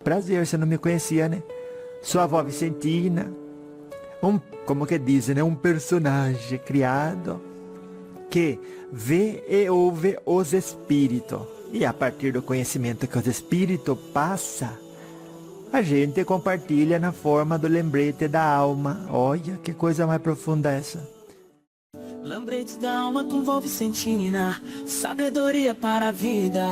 prazer, você não me conhecia, né? Sua avó Vicentina, como que dizem, né? Um personagem criado que vê e ouve os espíritos. E a partir do conhecimento que os espíritos passam, a gente compartilha na forma do lembrete da alma. Olha, que coisa mais profunda essa. Lembrete da alma com vó Vicentina, sabedoria para a vida.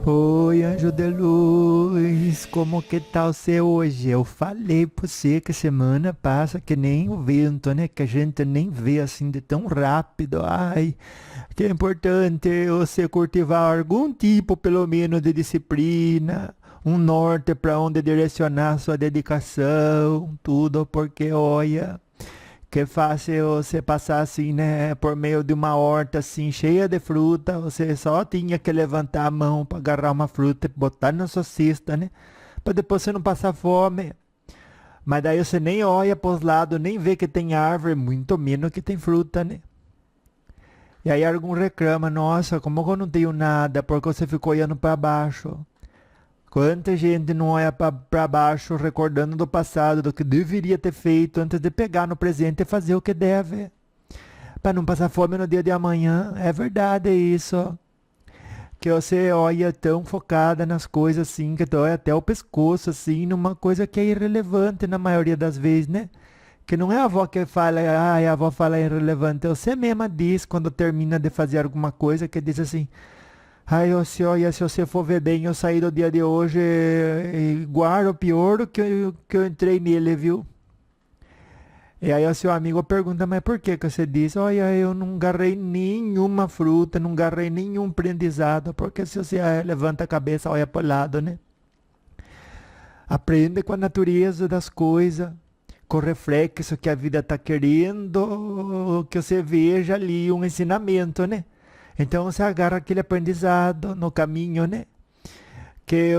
Oi, anjo de luz, como que tá você hoje? Eu falei pra você que a semana passa que nem o vento, né? Que a gente nem vê assim de tão rápido. Ai, que é importante você cultivar algum tipo, pelo menos, de disciplina, um norte para onde direcionar sua dedicação, tudo, porque olha, que fácil você passar assim, né, por meio de uma horta assim, cheia de fruta, você só tinha que levantar a mão para agarrar uma fruta e botar na sua cesta, né, para depois você não passar fome. Mas daí você nem olha para os lados, nem vê que tem árvore, muito menos que tem fruta, né. E aí algum reclama, nossa, como que eu não tenho nada, porque você ficou olhando para baixo. Quanta gente não olha para baixo recordando do passado, do que deveria ter feito antes de pegar no presente e fazer o que deve. Para não passar fome no dia de amanhã. É verdade isso. Que você olha tão focada nas coisas assim, que dói até o pescoço, assim, numa coisa que é irrelevante na maioria das vezes, né? Que não é a avó que fala, a avó fala irrelevante. Você mesma diz quando termina de fazer alguma coisa, que diz assim... Ai, olha, se você for ver bem, eu saí do dia de hoje igual ou pior do que eu entrei nele, viu? E aí o seu amigo pergunta, mas por que você diz? Olha, eu não agarrei nenhuma fruta, não agarrei nenhum aprendizado, porque se você levanta a cabeça, olha para o lado, né? Aprende com a natureza das coisas, com o reflexo que a vida está querendo, que você veja ali um ensinamento, né? Então você agarra aquele aprendizado no caminho, né? Que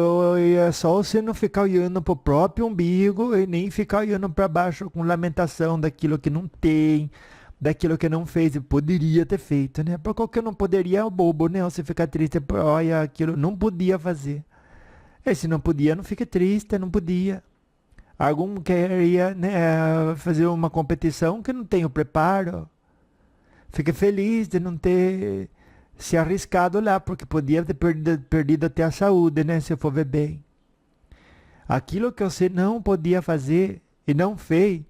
é só você não ficar olhando para o próprio umbigo e nem ficar olhando para baixo com lamentação daquilo que não tem, daquilo que não fez e poderia ter feito, né? Porque o que não poderia é o bobo, né? Você fica triste por, olha, aquilo não podia fazer. E se não podia, não fique triste, não podia. Algum queria, né, fazer uma competição que não tem o preparo. Fique feliz de não ter se arriscado lá, porque podia ter perdido até a saúde, né? Se for ver bem. Aquilo que você não podia fazer e não fez,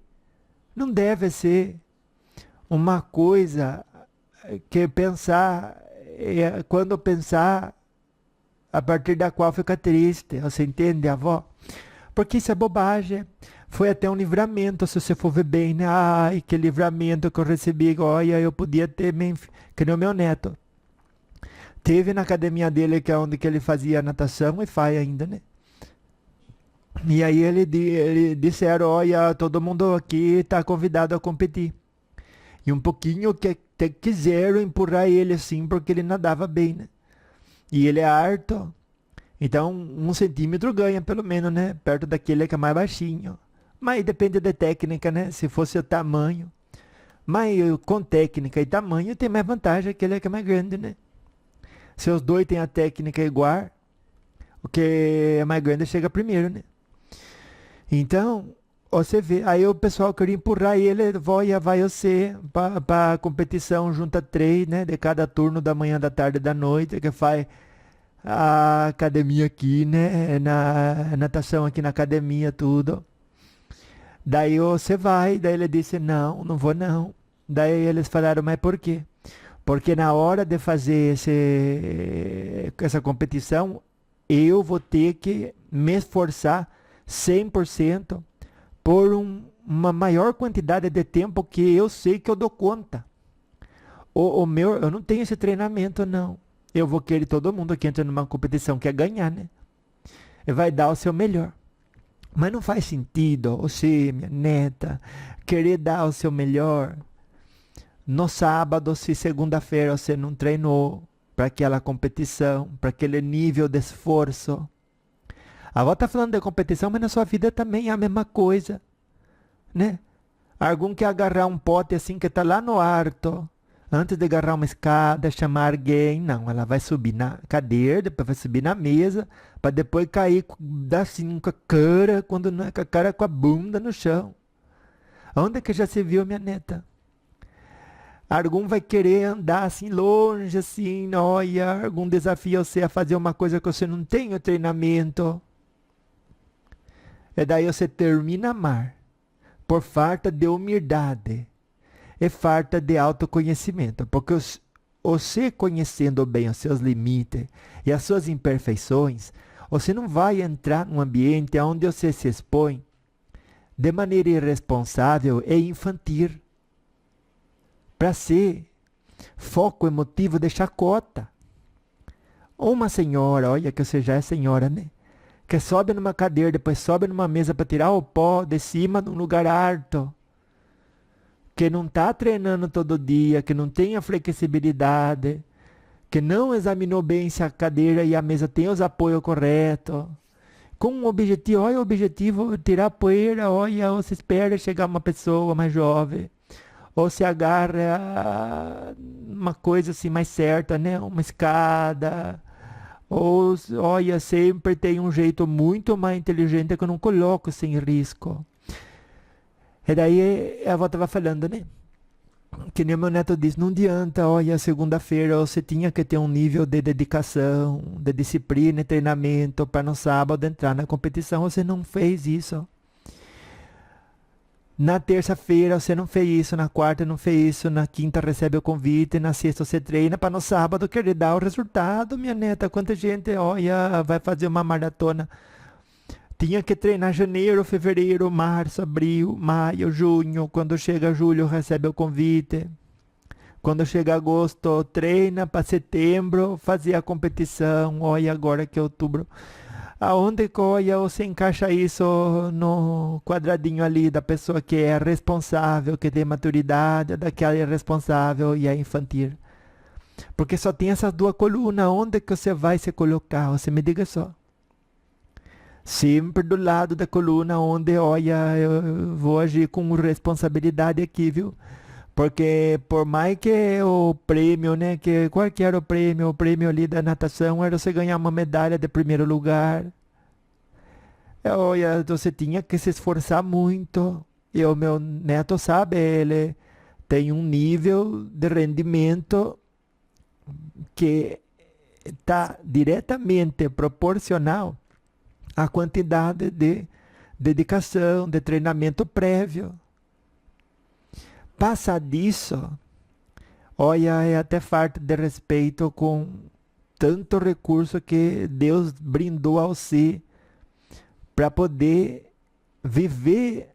não deve ser uma coisa que pensar, quando pensar, a partir da qual fica triste. Você entende, avó? Porque isso é bobagem. Foi até um livramento, se você for ver bem, né? Ai, que livramento que eu recebi. Olha, eu podia ter, que nem o meu neto. Teve na academia dele, que é onde que ele fazia natação e faz ainda, né? E aí ele disseram, olha, todo mundo aqui está convidado a competir. E um pouquinho que quiseram empurrar ele assim, porque ele nadava bem, né? E ele é alto. Então, 1 centímetro ganha, pelo menos, né? Perto daquele que é mais baixinho. Mas depende da técnica, né? Se fosse o tamanho. Mas com técnica e tamanho, tem mais vantagem aquele que é mais grande, né? Se os dois têm a técnica igual, o que é mais grande chega primeiro, né? Então, você vê. Aí o pessoal queria empurrar ele, vai você para a competição, junta 3, né? De cada turno da manhã, da tarde e da noite, que faz a academia aqui, né? Na natação aqui na academia, tudo. Daí você vai, daí ele disse, não vou não. Daí eles falaram, mas por quê? Porque na hora de fazer essa competição, eu vou ter que me esforçar 100% por uma maior quantidade de tempo que eu sei que eu dou conta. Eu não tenho esse treinamento, não. Eu vou querer todo mundo que entra numa competição quer ganhar, né? E vai dar o seu melhor. Mas não faz sentido você, minha neta, querer dar o seu melhor no sábado, se segunda-feira você não treinou para aquela competição, para aquele nível de esforço. A avó está falando de competição, mas na sua vida também é a mesma coisa, né? Algum quer agarrar um pote assim que está lá no alto, Antes de agarrar uma escada, chamar alguém, não, ela vai subir na cadeira, depois vai subir na mesa, para depois cair, dar assim com a cara, quando não é com a cara, com a bunda no chão. Onde que já se viu, minha neta? Algum vai querer andar assim longe, assim, olha, algum desafio você a fazer uma coisa que você não tem o treinamento. E daí você termina a amar, por falta de humildade e falta de autoconhecimento. Porque você conhecendo bem os seus limites e as suas imperfeições, você não vai entrar num ambiente onde você se expõe de maneira irresponsável e infantil, para ser foco emotivo de chacota. Uma senhora, olha que você já é senhora, né? Que sobe numa cadeira, depois sobe numa mesa para tirar o pó de cima de um lugar alto. Que não está treinando todo dia, que não tem a flexibilidade, que não examinou bem se a cadeira e a mesa têm os apoios corretos. Com um objetivo, olha o objetivo, tirar poeira, olha, ou se espera chegar uma pessoa mais jovem. Ou se agarra a uma coisa assim mais certa, né? Uma escada. Ou, olha, sempre tem um jeito muito mais inteligente que eu não coloco sem risco. E daí a avó estava falando, né? Que nem meu neto disse, não adianta, olha, segunda-feira você tinha que ter um nível de dedicação, de disciplina e treinamento para no sábado entrar na competição. Você não fez isso. Na terça-feira você não fez isso, na quarta não fez isso, na quinta recebe o convite, na sexta você treina para no sábado querer dar o resultado, minha neta. Quanta gente, olha, vai fazer uma maratona. Tinha que treinar janeiro, fevereiro, março, abril, maio, junho. Quando chega julho recebe o convite. Quando chega agosto treina para setembro fazer a competição. Olha agora que é outubro. Aonde olha, você encaixa isso no quadradinho ali da pessoa que é responsável, que tem maturidade, daquela irresponsável e é infantil. Porque só tem essas duas colunas. Onde que você vai se colocar? Você me diga só. Sempre do lado da coluna onde, olha, eu vou agir com responsabilidade aqui, viu? Porque por mais que o prêmio, né, que qual que era o prêmio ali da natação era você ganhar uma medalha de primeiro lugar. Olha, você tinha que se esforçar muito. E o meu neto sabe, ele tem um nível de rendimento que está diretamente proporcional à quantidade de dedicação, de treinamento prévio. Passa disso, olha, é até falta de respeito com tanto recurso que Deus brindou ao si para poder viver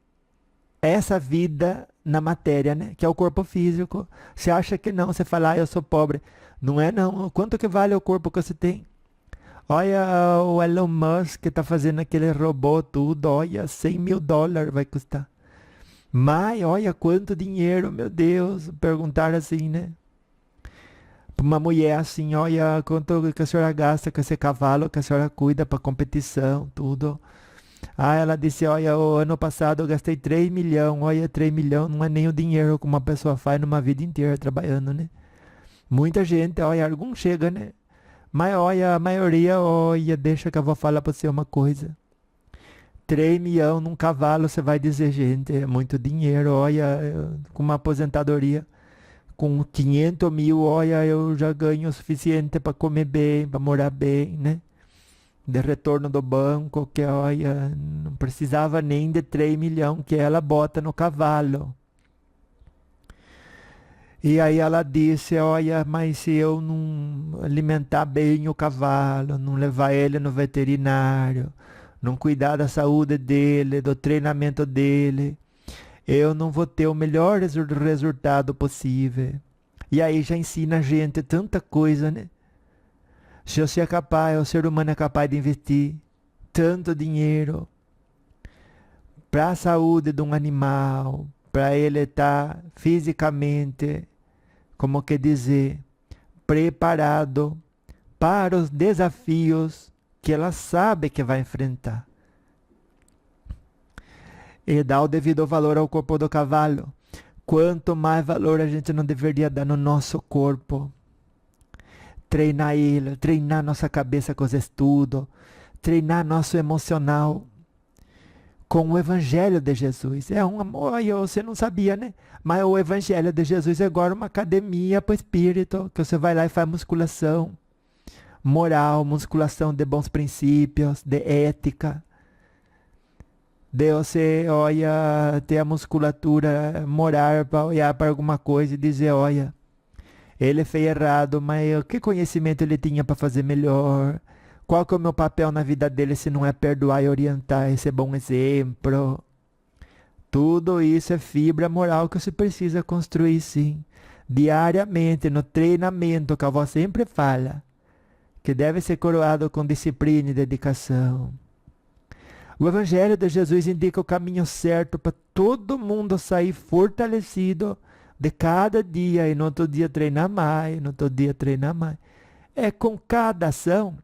essa vida na matéria, né? Que é o corpo físico. Você acha que não, você fala, eu sou pobre. Não é não. Quanto que vale o corpo que você tem? Olha o Elon Musk que está fazendo aquele robô tudo, olha, $100.000 vai custar. Mas, olha quanto dinheiro, meu Deus, perguntaram assim, né? Para uma mulher assim, olha, quanto que a senhora gasta com esse cavalo que a senhora cuida para competição, tudo. Ah, ela disse, olha, o ano passado eu gastei 3 milhões, olha, 3 milhões não é nem o dinheiro que uma pessoa faz numa vida inteira trabalhando, né? Muita gente, olha, algum chega, né? Mas, olha, a maioria, olha, deixa que eu vou falar para você uma coisa. 3 milhões num cavalo, você vai dizer, gente, é muito dinheiro, olha, com uma aposentadoria, com 500 mil, olha, eu já ganho o suficiente para comer bem, para morar bem, né? De retorno do banco, que, olha, não precisava nem de 3 milhões que ela bota no cavalo. E aí ela disse, olha, mas se eu não alimentar bem o cavalo, não levar ele no veterinário, não cuidar da saúde dele, do treinamento dele, eu não vou ter o melhor resultado possível. E aí já ensina a gente tanta coisa, né? Se você é capaz, o ser humano é capaz de investir tanto dinheiro para a saúde de um animal, para ele estar fisicamente, como que dizer, preparado para os desafios que ela sabe que vai enfrentar. E dá o devido valor ao corpo do cavalo. quanto mais valor a gente não deveria dar no nosso corpo. Treinar ele, treinar nossa cabeça com os estudos, treinar nosso emocional com o Evangelho de Jesus. É um amor, você não sabia, né? Mas o Evangelho de Jesus é agora uma academia para o espírito, que você vai lá e faz musculação moral, musculação de bons princípios, de ética. De você, olha, ter a musculatura moral para olhar para alguma coisa e dizer, olha, ele fez errado, mas que conhecimento ele tinha para fazer melhor? Qual que é o meu papel na vida dele se não é perdoar e orientar, esse bom exemplo? Tudo isso é fibra moral que você precisa construir, sim. Diariamente, no treinamento que a avó sempre fala, que deve ser coroado com disciplina e dedicação. O Evangelho de Jesus indica o caminho certo para todo mundo sair fortalecido de cada dia, e no outro dia treinar mais, no outro dia treinar mais. É com cada ação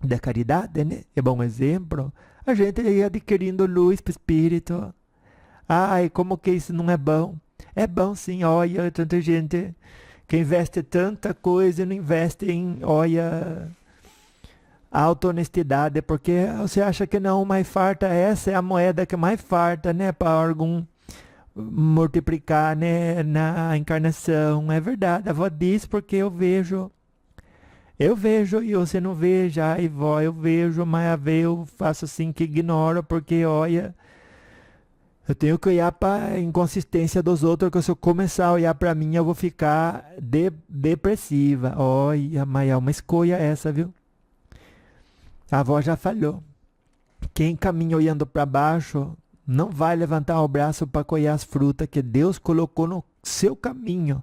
da caridade, né? É bom exemplo. A gente ia adquirindo luz para o espírito. Ai, como que isso não é bom? É bom sim, olha, tanta gente que investe tanta coisa e não investe em, olha, auto-honestidade, porque você acha que não, mais farta, essa é a moeda que mais farta, né, para algum multiplicar, né, na encarnação. É verdade, a avó diz porque eu vejo e você não vê já, e vó, eu vejo, mas a ver eu faço assim que ignoro, porque olha, eu tenho que olhar para a inconsistência dos outros, que se eu começar a olhar para mim, eu vou ficar depressiva. Olha, mas é uma escolha essa, viu? A avó já falou. Quem caminha olhando para baixo não vai levantar o braço para colher as frutas que Deus colocou no seu caminho.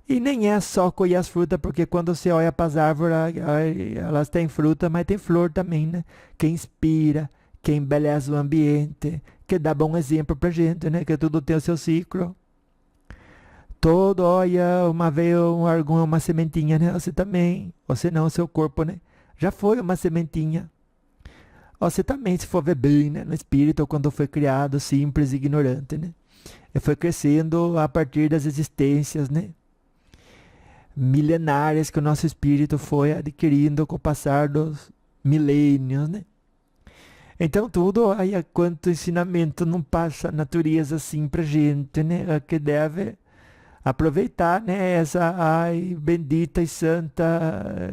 E nem é só colher as frutas, porque quando você olha para as árvores, elas têm fruta, mas tem flor também, né? Que inspira, que embeleza o ambiente, que dá bom exemplo pra gente, né? Que tudo tem o seu ciclo. Todo, olha, uma vez uma sementinha, né? Você também, você não, o seu corpo, né? Já foi uma sementinha. Você também, se for ver bem, né? No espírito, quando foi criado, simples e ignorante, né? E foi crescendo a partir das existências, né? Milenárias que o nosso espírito foi adquirindo com o passar dos milênios, né? Então tudo, olha, quanto ensinamento não passa a natureza assim pra gente, né? Que deve aproveitar, né? Essa, ai, bendita e santa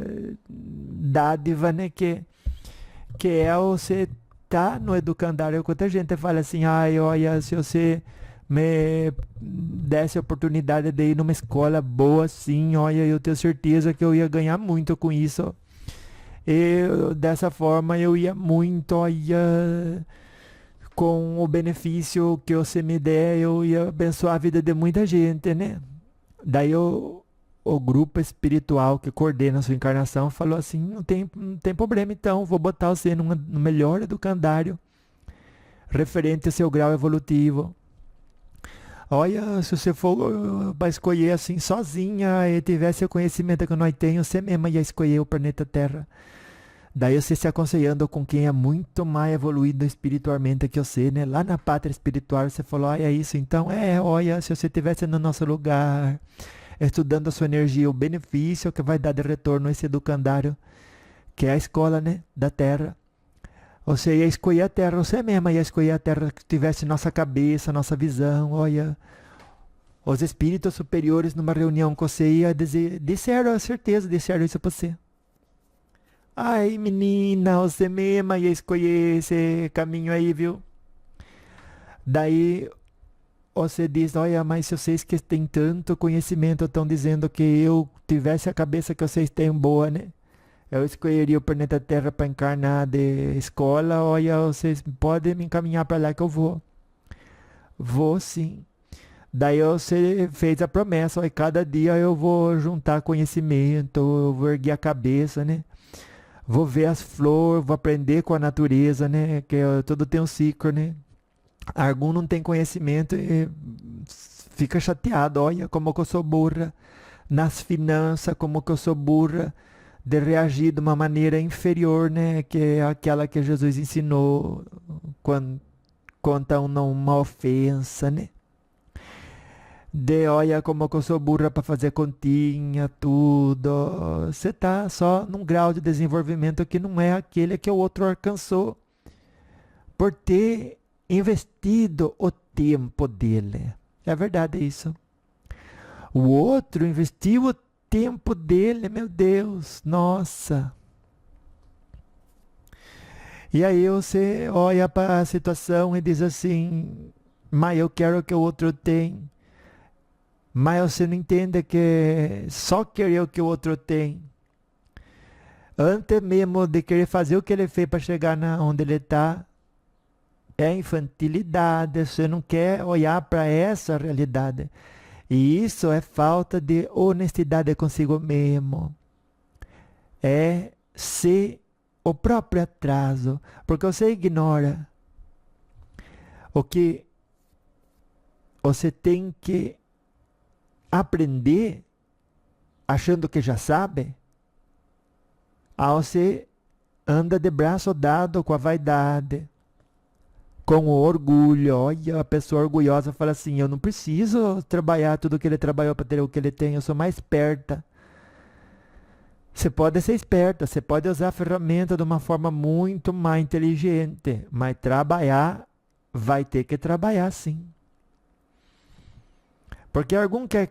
dádiva, né? Que é você tá no educandário. Quanta gente fala assim, ai, olha, se você me desse a oportunidade de ir numa escola boa assim, olha, eu tenho certeza que eu ia ganhar muito com isso. Dessa forma eu ia muito, olha, com o benefício que você me der, eu ia abençoar a vida de muita gente, né? Daí o grupo espiritual que coordena a sua encarnação falou assim, não tem problema então, vou botar você no melhor educandário referente ao seu grau evolutivo. Olha, se você for para escolher assim sozinha e tivesse o conhecimento que nós temos, você mesma ia escolher o planeta Terra. Daí você se aconselhando com quem é muito mais evoluído espiritualmente que você, né? Lá na pátria espiritual você falou, é isso, então, olha, se você estivesse no nosso lugar, estudando a sua energia, o benefício que vai dar de retorno esse educandário, que é a escola, né, da Terra. Você ia escolher a Terra, você mesma ia escolher a Terra que tivesse nossa cabeça, nossa visão, olha. Os espíritos superiores numa reunião com você ia dizer, disseram, a certeza, disseram isso pra você. Ai, menina, você mesma ia escolher esse caminho aí, viu? Daí você diz, olha, mas se vocês que têm tanto conhecimento estão dizendo que eu tivesse a cabeça que vocês têm boa, né? Eu escolheria o planeta Terra para encarnar de escola. Olha, vocês podem me encaminhar para lá que eu vou. Vou sim. Daí você fez a promessa, olha, cada dia eu vou juntar conhecimento, eu vou erguer a cabeça, né? Vou ver as flores, vou aprender com a natureza, né? Que tudo tem um ciclo, né? Algum não tem conhecimento e fica chateado. Olha como que eu sou burra. Nas finanças, como que eu sou burra de reagir de uma maneira inferior, né? Que é aquela que Jesus ensinou quando conta uma ofensa, né? De olha como que eu sou burra para fazer continha, tudo. Você tá só num grau de desenvolvimento que não é aquele que o outro alcançou. Por ter investido o tempo dele. É verdade isso. O outro investiu o tempo dele, meu Deus, nossa. E aí você olha para a situação e diz assim, mas eu quero que o outro tenha. Mas você não entende que só querer o que o outro tem. Antes mesmo de querer fazer o que ele fez para chegar onde ele está, é infantilidade. Você não quer olhar para essa realidade. E isso é falta de honestidade consigo mesmo. É ser o próprio atraso. Porque você ignora o que você tem que aprender achando que já sabe. Aí você anda de braço dado com a vaidade, com o orgulho. Olha, a pessoa orgulhosa fala assim, eu não preciso trabalhar tudo que ele trabalhou para ter o que ele tem, eu sou mais esperta. Você pode ser esperta, você pode usar a ferramenta de uma forma muito mais inteligente, mas trabalhar, vai ter que trabalhar sim. Porque algum quer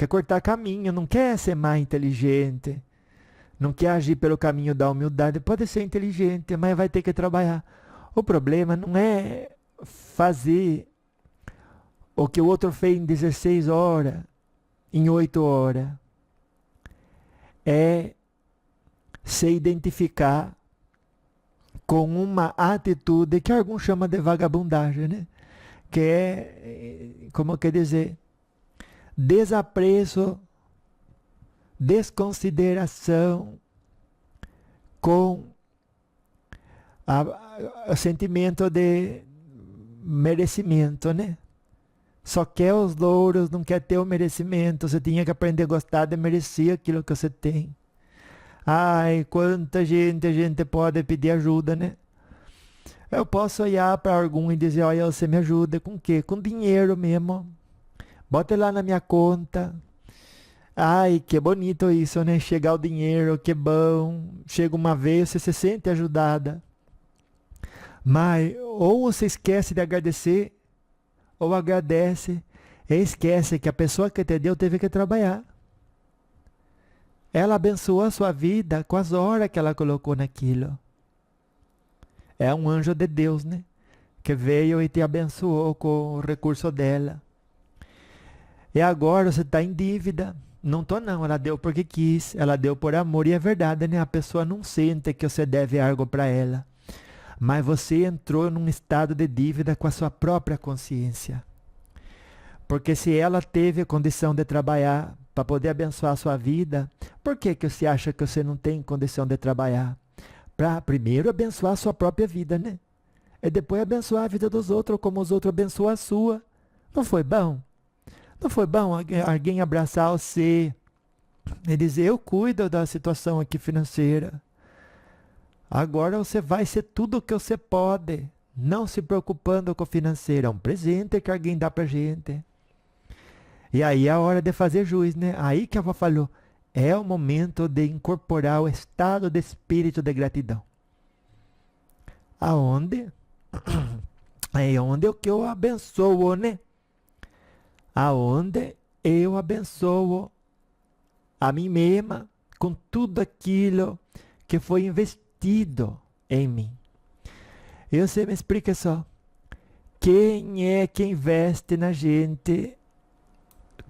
cortar caminho, não quer ser mais inteligente, não quer agir pelo caminho da humildade, pode ser inteligente, mas vai ter que trabalhar. O problema não é fazer o que o outro fez em 16 horas, em 8 horas. É se identificar com uma atitude que alguns chamam de vagabundagem, né? Que é, como quer dizer, desapreço, desconsideração com o sentimento de merecimento, né? Só quer os louros, não quer ter o merecimento. Você tinha que aprender a gostar de merecer aquilo que você tem. Ai, quanta gente a gente pode pedir ajuda, né? Eu posso olhar para algum e dizer, olha, você me ajuda com o quê? Com dinheiro mesmo. Bota lá na minha conta. Ai, que bonito isso, né? Chegar o dinheiro, que bom. Chega uma vez, você se sente ajudada. Mas ou você esquece de agradecer, ou agradece e esquece que a pessoa que te deu teve que trabalhar. Ela abençoou a sua vida com as horas que ela colocou naquilo. É um anjo de Deus, né? Que veio e te abençoou com o recurso dela. E agora você está em dívida. Não tô não, ela deu porque quis, ela deu por amor. E é verdade, né? A pessoa não sente que você deve algo para ela. Mas você entrou num estado de dívida com a sua própria consciência. Porque se ela teve condição de trabalhar para poder abençoar a sua vida, por que você acha que você não tem condição de trabalhar? Para primeiro abençoar a sua própria vida, né? E depois abençoar a vida dos outros, como os outros abençoam a sua. Não foi bom? Não foi bom alguém abraçar você e dizer, eu cuido da situação aqui financeira. Agora você vai ser tudo o que você pode, não se preocupando com o financeiro. É um presente que alguém dá pra gente. E aí é a hora de fazer juiz, né? Aí que a avó falou, é o momento de incorporar o estado de espírito de gratidão. Aonde? É onde o que eu abençoo, né? Aonde eu abençoo a mim mesma com tudo aquilo que foi investido em mim. E você me explica só, quem é que investe na gente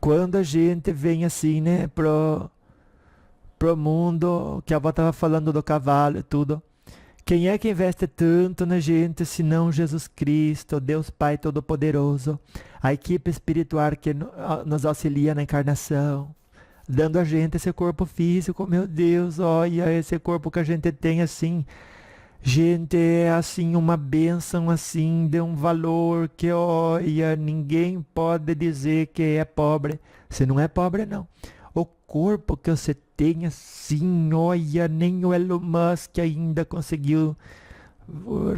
quando a gente vem assim, né, pro mundo, que a avó estava falando do cavalo e tudo. Quem é que investe tanto na gente, senão Jesus Cristo, Deus Pai Todo-Poderoso, a equipe espiritual que nos auxilia na encarnação, dando a gente esse corpo físico, meu Deus, olha, esse corpo que a gente tem assim, gente, é assim uma bênção assim, de um valor que, olha, ninguém pode dizer que é pobre. Você não é pobre, não. O corpo que você tem assim, olha, nem o Elon Musk ainda conseguiu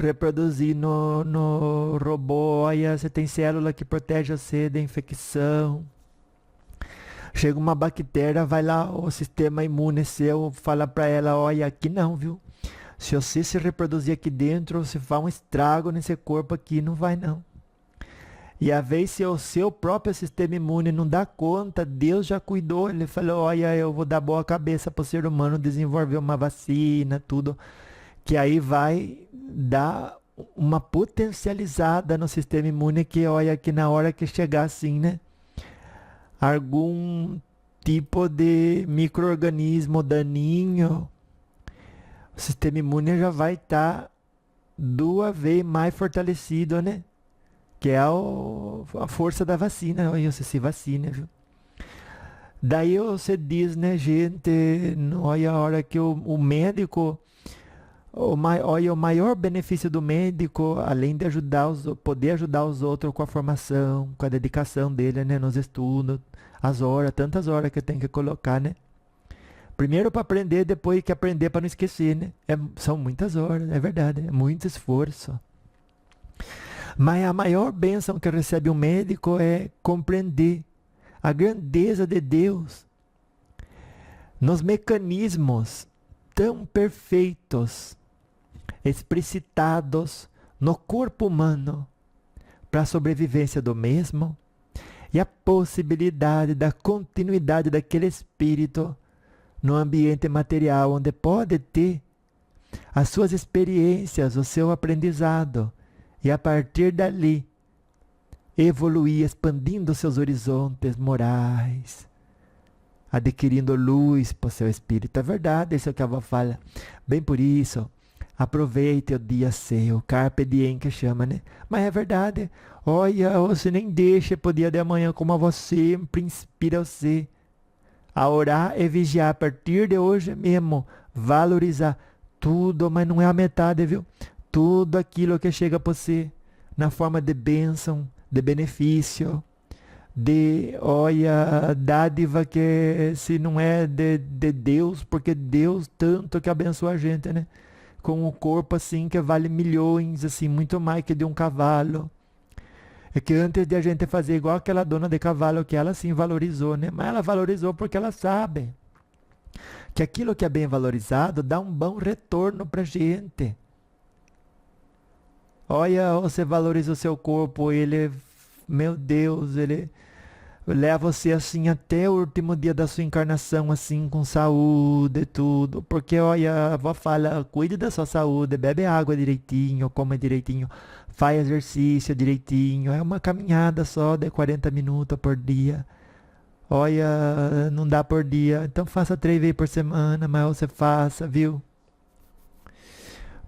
reproduzir no robô. Olha, você tem célula que protege você da infecção. Chega uma bactéria, vai lá, o sistema imune seu fala para ela, olha, aqui não, viu? Se você se reproduzir aqui dentro, você faz um estrago nesse corpo aqui, não vai não. E às vezes se o seu próprio sistema imune não dá conta, Deus já cuidou, ele falou, olha, eu vou dar boa cabeça para o ser humano desenvolver uma vacina, tudo, que aí vai dar uma potencializada no sistema imune, que olha, que na hora que chegar assim, né, algum tipo de micro-organismo daninho, o sistema imune já vai estar 2 vezes mais fortalecido, né? Que é a força da vacina. Olha, você se vacina, viu? Daí você diz, né, gente, olha a hora que o médico, olha, o maior benefício do médico, além de poder ajudar os outros com a formação, com a dedicação dele, né, nos estudos, as horas, tantas horas que tem que colocar, né? Primeiro para aprender, depois que aprender para não esquecer, né? São muitas horas, é verdade, é muito esforço. Mas a maior bênção que recebe um médico é compreender a grandeza de Deus nos mecanismos tão perfeitos, explicitados no corpo humano para a sobrevivência do mesmo e a possibilidade da continuidade daquele espírito no ambiente material, onde pode ter as suas experiências, o seu aprendizado, e a partir dali evoluir, expandindo seus horizontes morais, adquirindo luz para o seu espírito. É verdade isso que a avó fala. Bem por isso, aproveite o dia seu, carpe diem que chama, né? Mas é verdade. Olha, você nem deixa para o dia de amanhã, como a avó sempre inspira você a orar e vigiar a partir de hoje mesmo, valorizar tudo, mas não é a metade, viu? Tudo aquilo que chega para você na forma de bênção, de benefício, de, olha, dádiva que se não é de Deus, porque Deus tanto que abençoa a gente, né? Com um corpo assim que vale milhões, assim, muito mais que de um cavalo. É que antes de a gente fazer igual aquela dona de cavalo, que ela sim valorizou, né? Mas ela valorizou porque ela sabe que aquilo que é bem valorizado dá um bom retorno pra gente. Olha, você valoriza o seu corpo, ele, meu Deus, ele leva você assim até o último dia da sua encarnação, assim, com saúde e tudo. Porque, olha, a avó fala, cuide da sua saúde, bebe água direitinho, come direitinho, faz exercício direitinho. É uma caminhada só de 40 minutos por dia. Olha, não dá por dia. Então faça 3 vezes por semana, mas você faça, viu?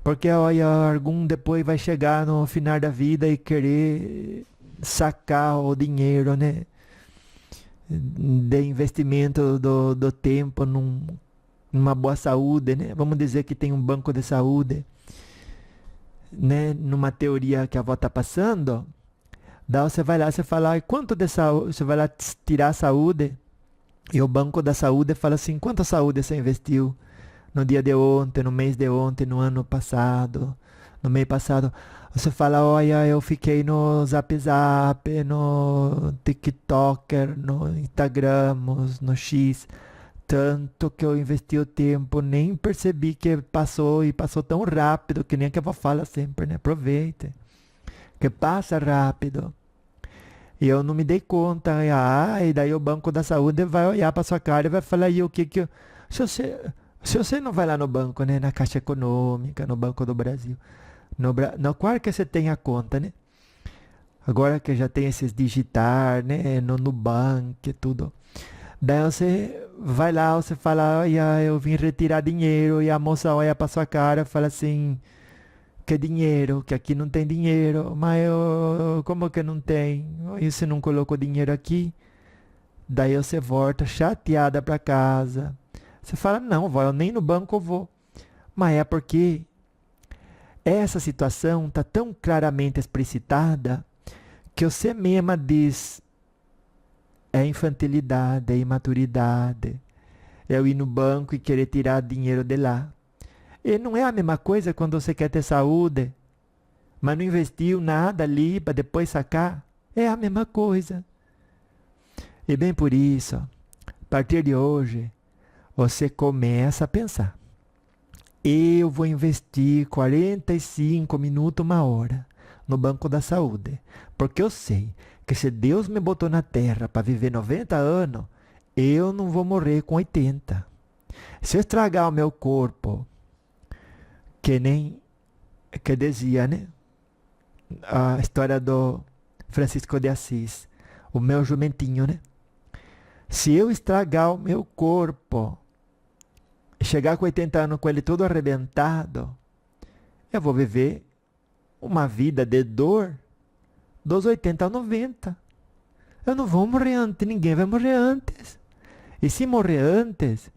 Porque, olha, algum depois vai chegar no final da vida e querer sacar o dinheiro, né? De investimento do tempo numa boa saúde, né? Vamos dizer que tem um banco de saúde, né? Numa teoria que a avó está passando, daí você vai lá, você fala, quanto de saúde, você vai lá tirar a saúde, e o banco da saúde fala assim, quanto saúde você investiu no dia de ontem, no mês de ontem, no ano passado, no mês passado? Você fala, olha, eu fiquei no Zap Zap, no TikToker, no Instagram, no X, tanto que eu investi o tempo, nem percebi que passou, e passou tão rápido, que nem a que a avó fala sempre, né? Aproveite, que passa rápido. E eu não me dei conta, e daí o Banco da Saúde vai olhar para sua cara e vai falar, e o que que... Se você não vai lá no banco, né? Na Caixa Econômica, no Banco do Brasil, no qual que você tem a conta, né? Agora que já tem esses digitar, né? No Nubank e tudo. Daí você vai lá, você fala, olha, eu vim retirar dinheiro, e a moça olha para sua cara e fala assim, que dinheiro? Que aqui não tem dinheiro. Mas como que não tem? E você não colocou dinheiro aqui? Daí você volta chateada para casa. Você fala, não, vó, eu nem no banco vou. Mas é porque essa situação está tão claramente explicitada que você mesma diz, é infantilidade, é imaturidade, é eu ir no banco e querer tirar dinheiro de lá. E não é a mesma coisa quando você quer ter saúde, mas não investiu nada ali para depois sacar? É a mesma coisa. E bem por isso, a partir de hoje, você começa a pensar. Eu vou investir 45 minutos, 1 hora no Banco da Saúde. Porque eu sei que se Deus me botou na terra para viver 90 anos, eu não vou morrer com 80. Se eu estragar o meu corpo, que nem que dizia, né? A história do Francisco de Assis, o meu jumentinho, né? Se eu estragar o meu corpo, chegar com 80 anos com ele todo arrebentado, eu vou viver uma vida de dor dos 80 aos 90. Eu não vou morrer antes, ninguém vai morrer antes. E se morrer antes,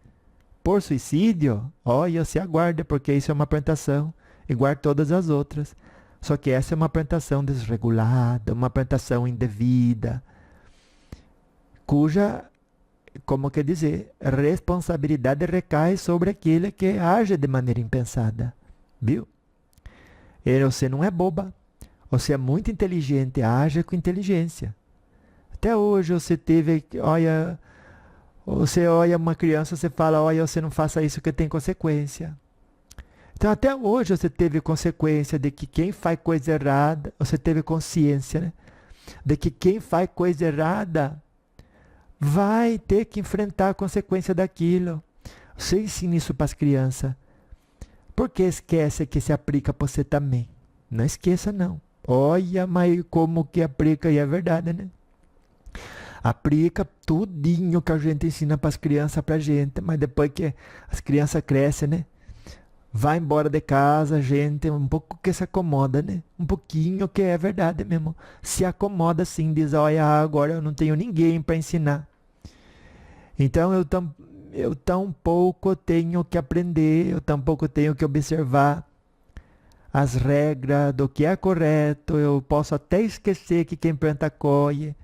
por suicídio, olha, se aguarde, porque isso é uma plantação, igual todas as outras. Só que essa é uma plantação desregulada, uma plantação indevida, cuja, como quer dizer, responsabilidade recai sobre aquele que age de maneira impensada. Viu? E você não é boba. Você é muito inteligente, age com inteligência. Até hoje você teve, olha, você olha uma criança, você fala, olha, você não faça isso que tem consequência. Então até hoje você teve consequência de que quem faz coisa errada, você teve consciência, né? De que quem faz coisa errada vai ter que enfrentar a consequência daquilo. Você ensina isso para as crianças. Porque esquece que se aplica para você também. Não esqueça não. Olha, mas como que aplica, e é verdade, né? Aplica tudinho que a gente ensina para as crianças, para a gente, mas depois que as crianças crescem, né? Vai embora de casa, a gente um pouco que se acomoda, né? Um pouquinho que é verdade mesmo. Se acomoda sim, diz, olha, agora eu não tenho ninguém para ensinar. Então eu tampouco tenho que aprender, eu tampouco tenho que observar as regras do que é correto. Eu posso até esquecer que quem planta colhe,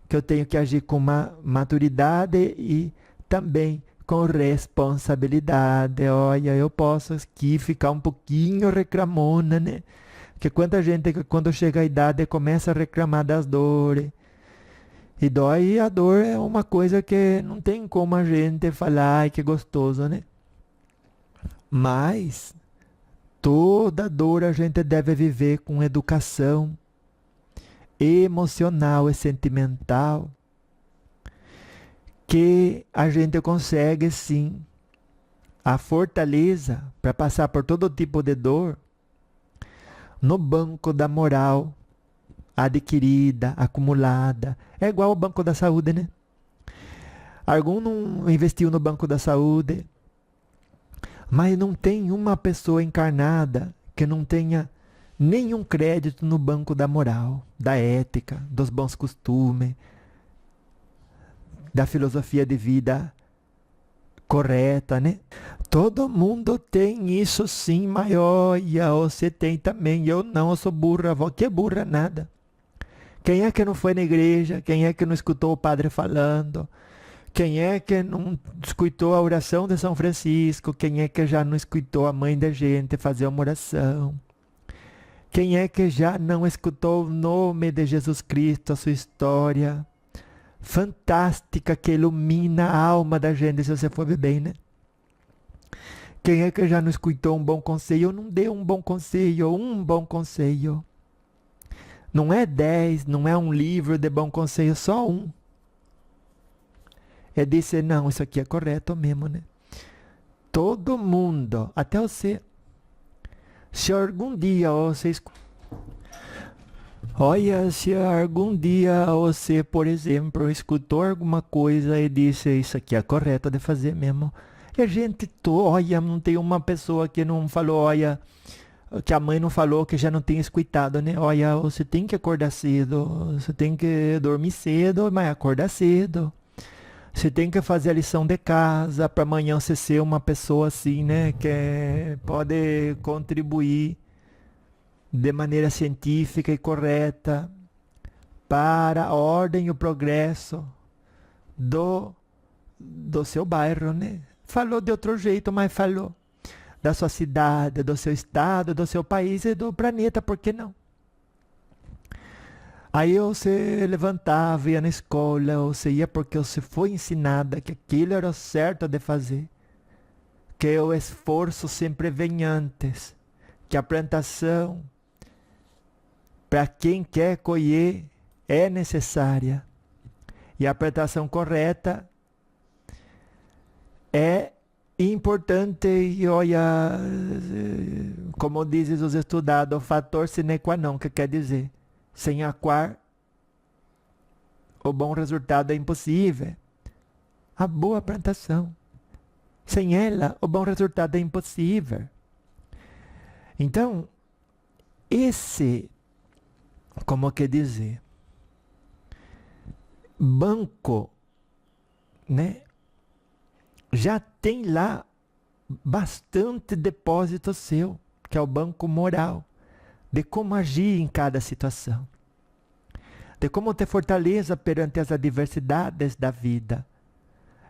que eu tenho que agir com maturidade e também com responsabilidade. Olha, eu posso aqui ficar um pouquinho reclamona, né? Porque quanta gente que quando chega a idade começa a reclamar das dores. E dói, e a dor é uma coisa que não tem como a gente falar, ai que gostoso, né? Mas toda dor a gente deve viver com educação emocional e sentimental, que a gente consegue sim a fortaleza para passar por todo tipo de dor no banco da moral adquirida, acumulada. É igual ao Banco da Saúde, né? Algum não investiu no Banco da Saúde, mas não tem uma pessoa encarnada que não tenha nenhum crédito no banco da moral, da ética, dos bons costumes, da filosofia de vida correta, né? Todo mundo tem isso sim, mas olha, você tem também. Eu não, eu sou burra, que burra nada. Quem é que não foi na igreja? Quem é que não escutou o padre falando? Quem é que não escutou a oração de São Francisco? Quem é que já não escutou a mãe da gente fazer uma oração? Quem é que já não escutou o nome de Jesus Cristo, a sua história fantástica que ilumina a alma da gente, se você for ver bem, né? Quem é que já não escutou um bom conselho? Eu não dei um bom conselho, um bom conselho. Não é 10, não é um livro de bom conselho, só um. É dizer, não, isso aqui é correto mesmo, né? Todo mundo, até você. Se algum dia vocês... Olha, se algum dia você, por exemplo, escutou alguma coisa e disse, isso aqui é correto de fazer mesmo. E a gente, olha, não tem uma pessoa que não falou, olha... que a mãe não falou, que já não tem escutado, né? Olha, você tem que acordar cedo, você tem que dormir cedo, mas acordar cedo. Você tem que fazer a lição de casa para amanhã você ser uma pessoa assim, né? Que pode contribuir de maneira científica e correta para a ordem e o progresso do seu bairro, né? Falou de outro jeito, mas falou. da sua cidade, do seu estado, do seu país e do planeta, por que não? Aí você levantava, ia na escola, ou você ia porque você foi ensinada que aquilo era o certo de fazer, que o esforço sempre vem antes, que a plantação, para quem quer colher, é necessária. E a plantação correta é importante e olha, como dizem os estudados, o fator sine qua non, que quer dizer, sem a qual o bom resultado é impossível. A boa plantação. Sem ela, o bom resultado é impossível. Então, esse, como que dizer, banco, né? Já tem lá bastante depósito seu, que é o banco moral, de como agir em cada situação, de como ter fortaleza perante as adversidades da vida.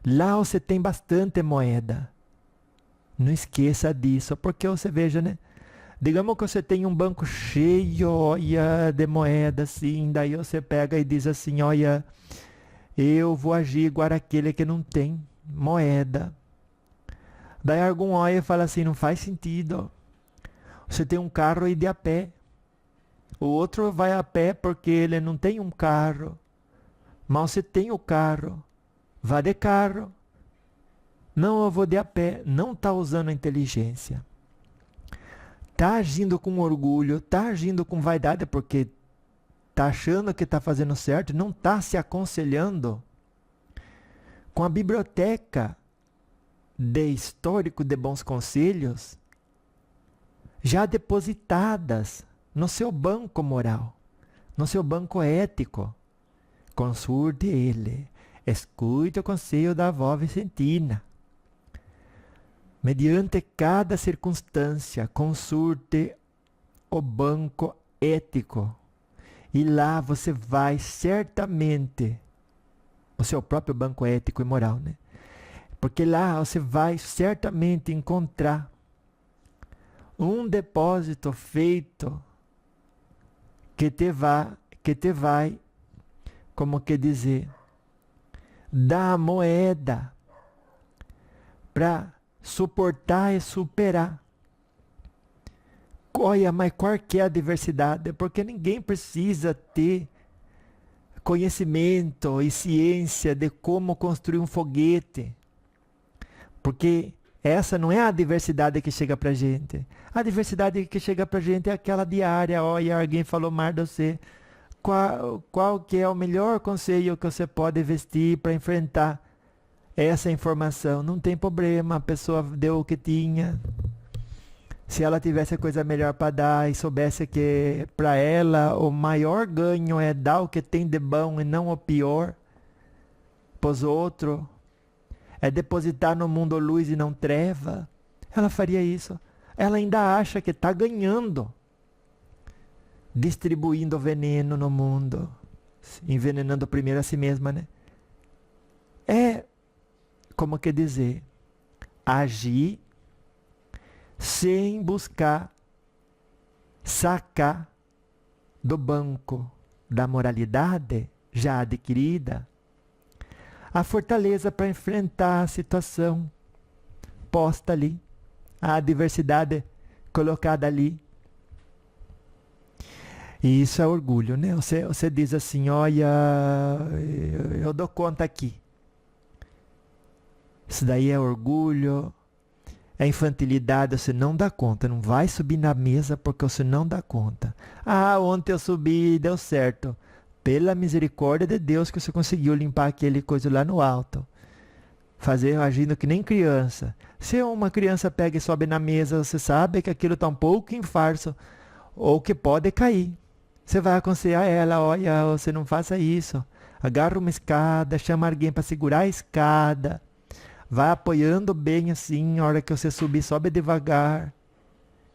Lá você tem bastante moeda. Não esqueça disso, porque você veja, né? Digamos que você tem um banco cheio, olha, de moeda, assim, daí você pega e diz assim, olha, eu vou agir igual aquele que não tem moeda. Daí algum olha e fala assim, não faz sentido. Você tem um carro e de a pé. O outro vai a pé porque ele não tem um carro. Mas você tem o carro. Vá de carro. Não, eu vou de a pé. Não está usando a inteligência. Está agindo com orgulho. Está agindo com vaidade porque está achando que está fazendo certo. Não está se aconselhando com a biblioteca de histórico de bons conselhos já depositadas no seu banco moral, no seu banco ético. Consulte ele, escute o conselho da avó Vicentina. Mediante cada circunstância, consulte o banco ético. E lá você vai certamente, o seu próprio banco ético e moral, né? Porque lá você vai certamente encontrar um depósito feito que te vai, como que dizer, dar moeda para suportar e superar. Olha, mas qual que é a diversidade? Porque ninguém precisa ter conhecimento e ciência de como construir um foguete. Porque essa não é a diversidade que chega pra gente. A diversidade que chega pra gente é aquela diária. Olha, alguém falou mal de você. Qual que é o melhor conselho que você pode vestir para enfrentar essa informação? Não tem problema, a pessoa deu o que tinha. Se ela tivesse coisa melhor para dar e soubesse que para ela o maior ganho é dar o que tem de bom e não o pior para os outros, é depositar no mundo luz e não treva, ela faria isso. Ela ainda acha que está ganhando, distribuindo veneno no mundo, envenenando primeiro a si mesma, né? É, como que dizer, agir sem buscar sacar do banco da moralidade já adquirida a fortaleza para enfrentar a situação posta ali, a adversidade colocada ali. E isso é orgulho, né? Você diz assim, olha, eu dou conta aqui. Isso daí é orgulho, é infantilidade, você não dá conta, não vai subir na mesa porque você não dá conta. Ah, ontem eu subi e deu certo. Pela misericórdia de Deus que você conseguiu limpar aquele coisa lá no alto. Fazer agindo que nem criança. Se uma criança pega e sobe na mesa, você sabe que aquilo está um pouco em farso ou que pode cair. Você vai aconselhar ela, olha, você não faça isso. Agarra uma escada, chama alguém para segurar a escada. Vai apoiando bem assim, a hora que você subir, sobe devagar.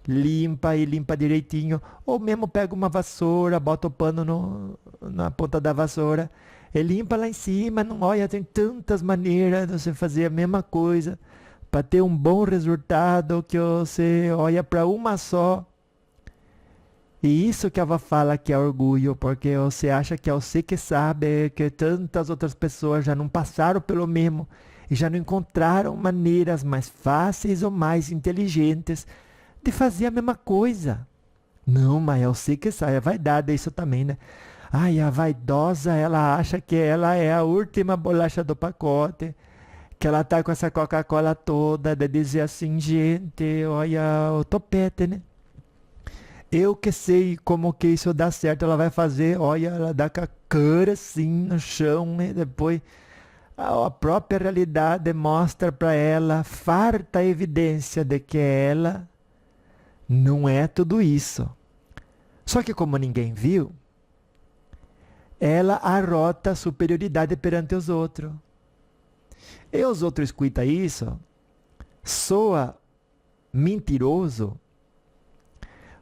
Limpa e limpa direitinho. Ou mesmo pega uma vassoura, bota o pano na ponta da vassoura. E limpa lá em cima. Não, olha, tem tantas maneiras de você fazer a mesma coisa. para ter um bom resultado, que você olha para uma só. E isso que ela fala que é orgulho, porque você acha que é você que sabe, que tantas outras pessoas já não passaram pelo mesmo e já não encontraram maneiras mais fáceis ou mais inteligentes de fazer a mesma coisa. Não, mas eu sei que sabe, é vaidade isso também, né? Ai, a vaidosa, ela acha que ela é a última bolacha do pacote, que ela tá com essa Coca-Cola toda, de dizer assim, gente, olha o topete, né? Eu que sei como que isso dá certo, ela vai fazer, olha, ela dá com a cara assim no chão, e depois a própria realidade mostra para ela farta evidência de que ela não é tudo isso. Só que como ninguém viu, ela arrota a superioridade perante os outros. E os outros escutam isso, soa mentiroso,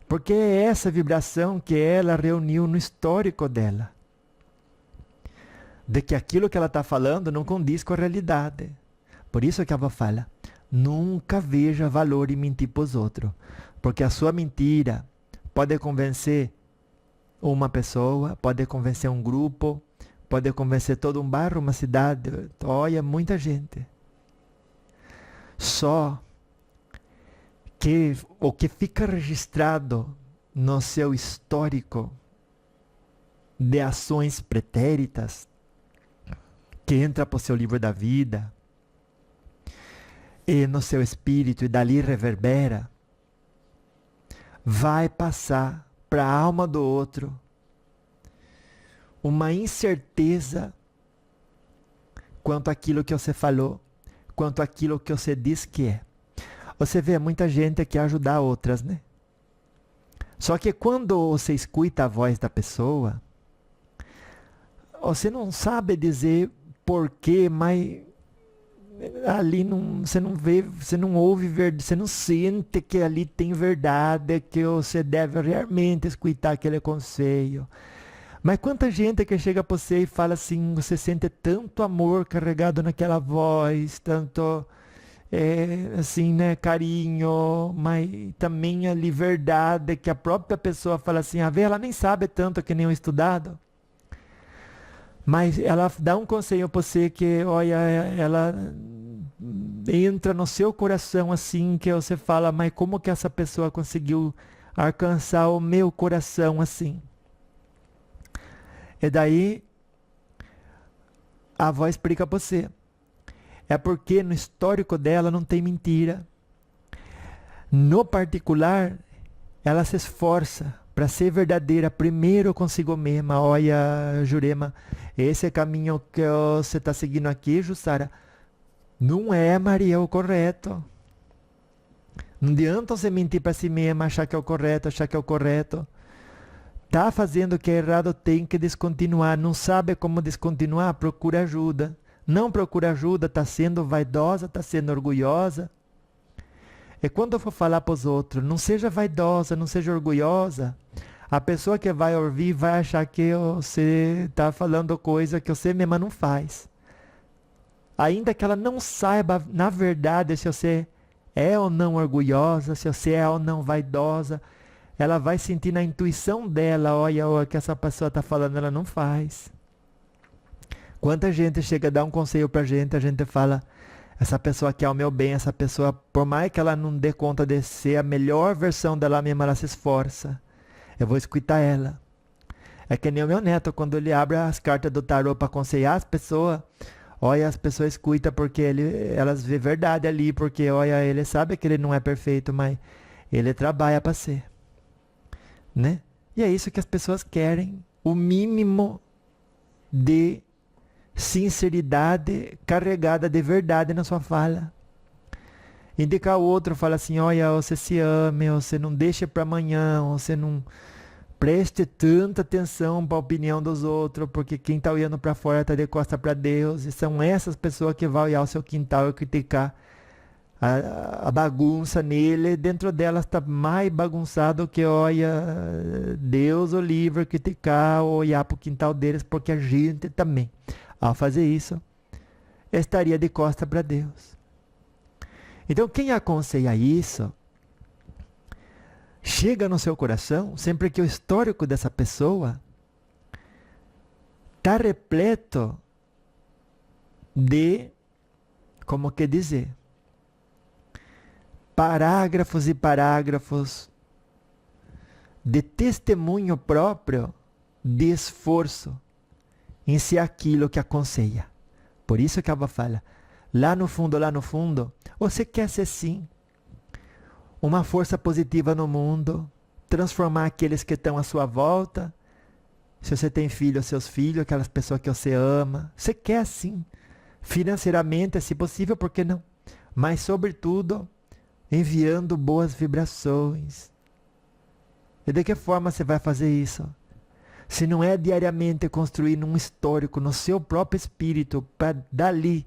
porque é essa vibração que ela reuniu no histórico dela. De que aquilo que ela está falando não condiz com a realidade. Por isso que ela fala, nunca veja valor em mentir para os outros. Porque a sua mentira pode convencer uma pessoa, pode convencer um grupo, pode convencer todo um bairro, uma cidade. Olha, muita gente. Só que o que fica registrado no seu histórico de ações pretéritas, que entra para o seu livro da vida, e no seu espírito, e dali reverbera, vai passar para a alma do outro uma incerteza quanto àquilo que você falou, quanto àquilo que você diz que é. Você vê muita gente que quer ajudar outras, né? Só que quando você escuta a voz da pessoa, você não sabe dizer porquê, mas ali não, você não vê, você não ouve, você não sente que ali tem verdade, que você deve realmente escutar aquele conselho. Mas quanta gente que chega para você e fala assim, você sente tanto amor carregado naquela voz, tanto assim, né, carinho, mas também a liberdade que a própria pessoa fala assim, ela nem sabe tanto que nem eu estudado. Mas ela dá um conselho para você que, olha, ela entra no seu coração assim, que você fala, mas como que essa pessoa conseguiu alcançar o meu coração assim? E daí a avó explica para você. É porque no histórico dela não tem mentira. No particular, ela se esforça para ser verdadeira primeiro consigo mesma. Olha, Jurema, esse caminho que você está seguindo aqui, Jussara, não é, Maria, o correto. Não adianta você mentir para si mesma, achar que é o correto, achar que é o correto. Tá fazendo o que é errado, tem que descontinuar. Não sabe como descontinuar? Procura ajuda. Não procura ajuda, está sendo vaidosa, está sendo orgulhosa. E quando eu for falar para os outros, não seja vaidosa, não seja orgulhosa, a pessoa que vai ouvir vai achar que você está falando coisa que você mesma não faz. Ainda que ela não saiba, na verdade, se você é ou não orgulhosa, se você é ou não vaidosa, ela vai sentir na intuição dela, olha, o que essa pessoa está falando, ela não faz. Quanta gente chega a dar um conselho pra gente, a gente fala, essa pessoa quer o meu bem, essa pessoa, por mais que ela não dê conta de ser a melhor versão dela mesma, ela se esforça. Eu vou escutar ela. É que nem o meu neto, quando ele abre as cartas do tarô para aconselhar as pessoas, olha, as pessoas escutam porque elas vê verdade ali, porque olha, ele sabe que ele não é perfeito, mas ele trabalha para ser. Né? E é isso que as pessoas querem, o mínimo de sinceridade carregada de verdade na sua fala. Indicar o outro, fala assim, olha, você se ame, você não deixe para amanhã, você não preste tanta atenção para a opinião dos outros, porque quem está olhando para fora está de costa para Deus, e são essas pessoas que vão olhar o seu quintal e criticar a bagunça nele. Dentro delas está mais bagunçado que, olha, Deus o livre criticar ou olhar para o quintal deles, porque a gente também, ao fazer isso, estaria de costa para Deus. Então, quem aconselha isso, chega no seu coração sempre que o histórico dessa pessoa está repleto de, como que dizer, parágrafos e parágrafos de testemunho próprio de esforço em ser aquilo que aconselha. Por isso que ela fala, lá no fundo, você quer ser sim uma força positiva no mundo, transformar aqueles que estão à sua volta. Se você tem filho, seus filhos, aquelas pessoas que você ama, você quer sim, financeiramente, se possível, por que não? Mas, sobretudo, enviando boas vibrações. E de que forma você vai fazer isso? Se não é diariamente construindo um histórico no seu próprio espírito, para dali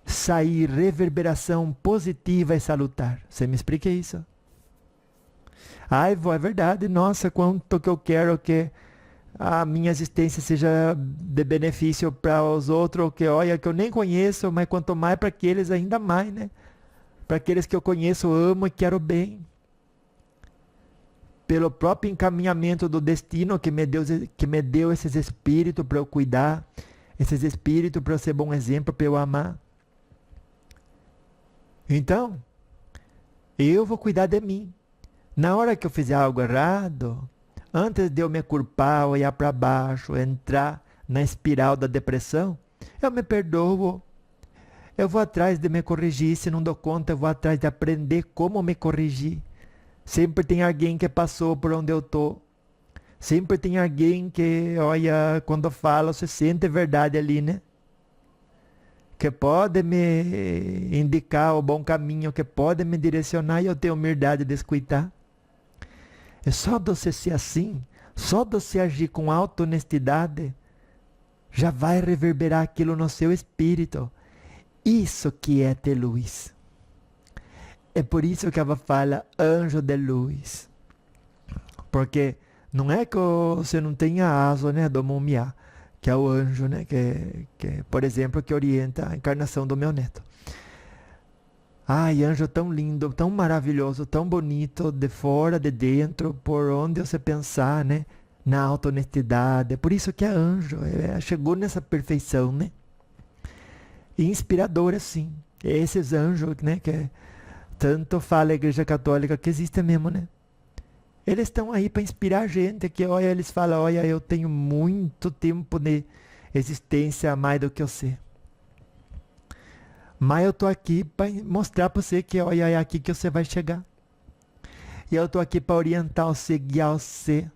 sair reverberação positiva e salutar. Você me explica isso? Ai, vó, é verdade. Nossa, quanto que eu quero que a minha existência seja de benefício para os outros, que olha, que eu nem conheço, mas quanto mais para aqueles ainda mais, né? Para aqueles que eu conheço, amo e quero bem. Pelo próprio encaminhamento do destino que me deu esses espíritos para eu cuidar, esses espíritos para eu ser bom exemplo, para eu amar. Então, eu vou cuidar de mim. Na hora que eu fizer algo errado, antes de eu me culpar, olhar para baixo, entrar na espiral da depressão, eu me perdoo. Eu vou atrás de me corrigir. Se não dou conta, eu vou atrás de aprender como me corrigir. Sempre tem alguém que passou por onde eu estou. Sempre tem alguém que, olha, quando eu falo, você sente verdade ali, né? Que pode me indicar o bom caminho, que pode me direcionar e eu tenho humildade de escutar. É só de você ser assim, só de você agir com alta honestidade, já vai reverberar aquilo no seu espírito. Isso que é ter luz. É por isso que ela fala anjo de luz. Porque não é que você não tenha asa, né, do mumiá, que é o anjo, né, que por exemplo, que orienta a encarnação do meu neto. Ai, anjo tão lindo, tão maravilhoso, tão bonito, de fora, de dentro, por onde você pensar, né, na auto-honestidade. Por isso que é anjo, chegou nessa perfeição, né. E inspirador, assim. Esses anjos, né, que tanto fala a Igreja Católica que existe mesmo, né? Eles estão aí para inspirar a gente, que olha, eles falam, olha, eu tenho muito tempo de existência a mais do que eu sei. Mas eu tô aqui para mostrar para você que, olha, é aqui que você vai chegar. E eu tô aqui para orientar você, guiar você,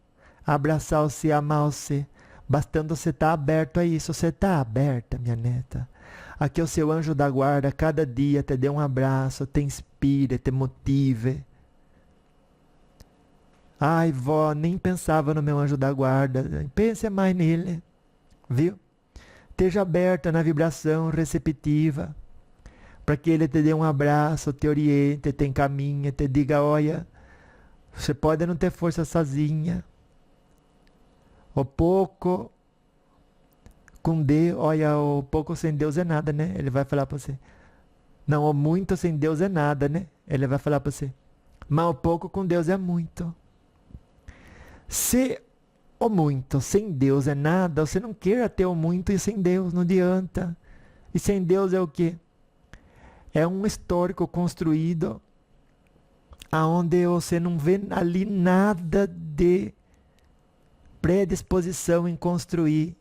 abraçar você, amar você. Bastando você estar aberto a isso. Você está aberta, minha neta. Aqui é o seu anjo da guarda, cada dia te dê um abraço, te inspire, te motive. Ai, vó, nem pensava no meu anjo da guarda. Pense mais nele, viu? Esteja aberta na vibração receptiva, para que ele te dê um abraço, te oriente, te encaminhe, te diga, olha, você pode não ter força sozinha. O pouco com Deus, olha, o pouco sem Deus é nada, né? Ele vai falar para você. Não, o muito sem Deus é nada, né? Ele vai falar para você. Mas o pouco com Deus é muito. Se o muito sem Deus é nada, você não queira ter o muito e sem Deus, não adianta. E sem Deus é o quê? É um histórico construído aonde você não vê ali nada de predisposição em construir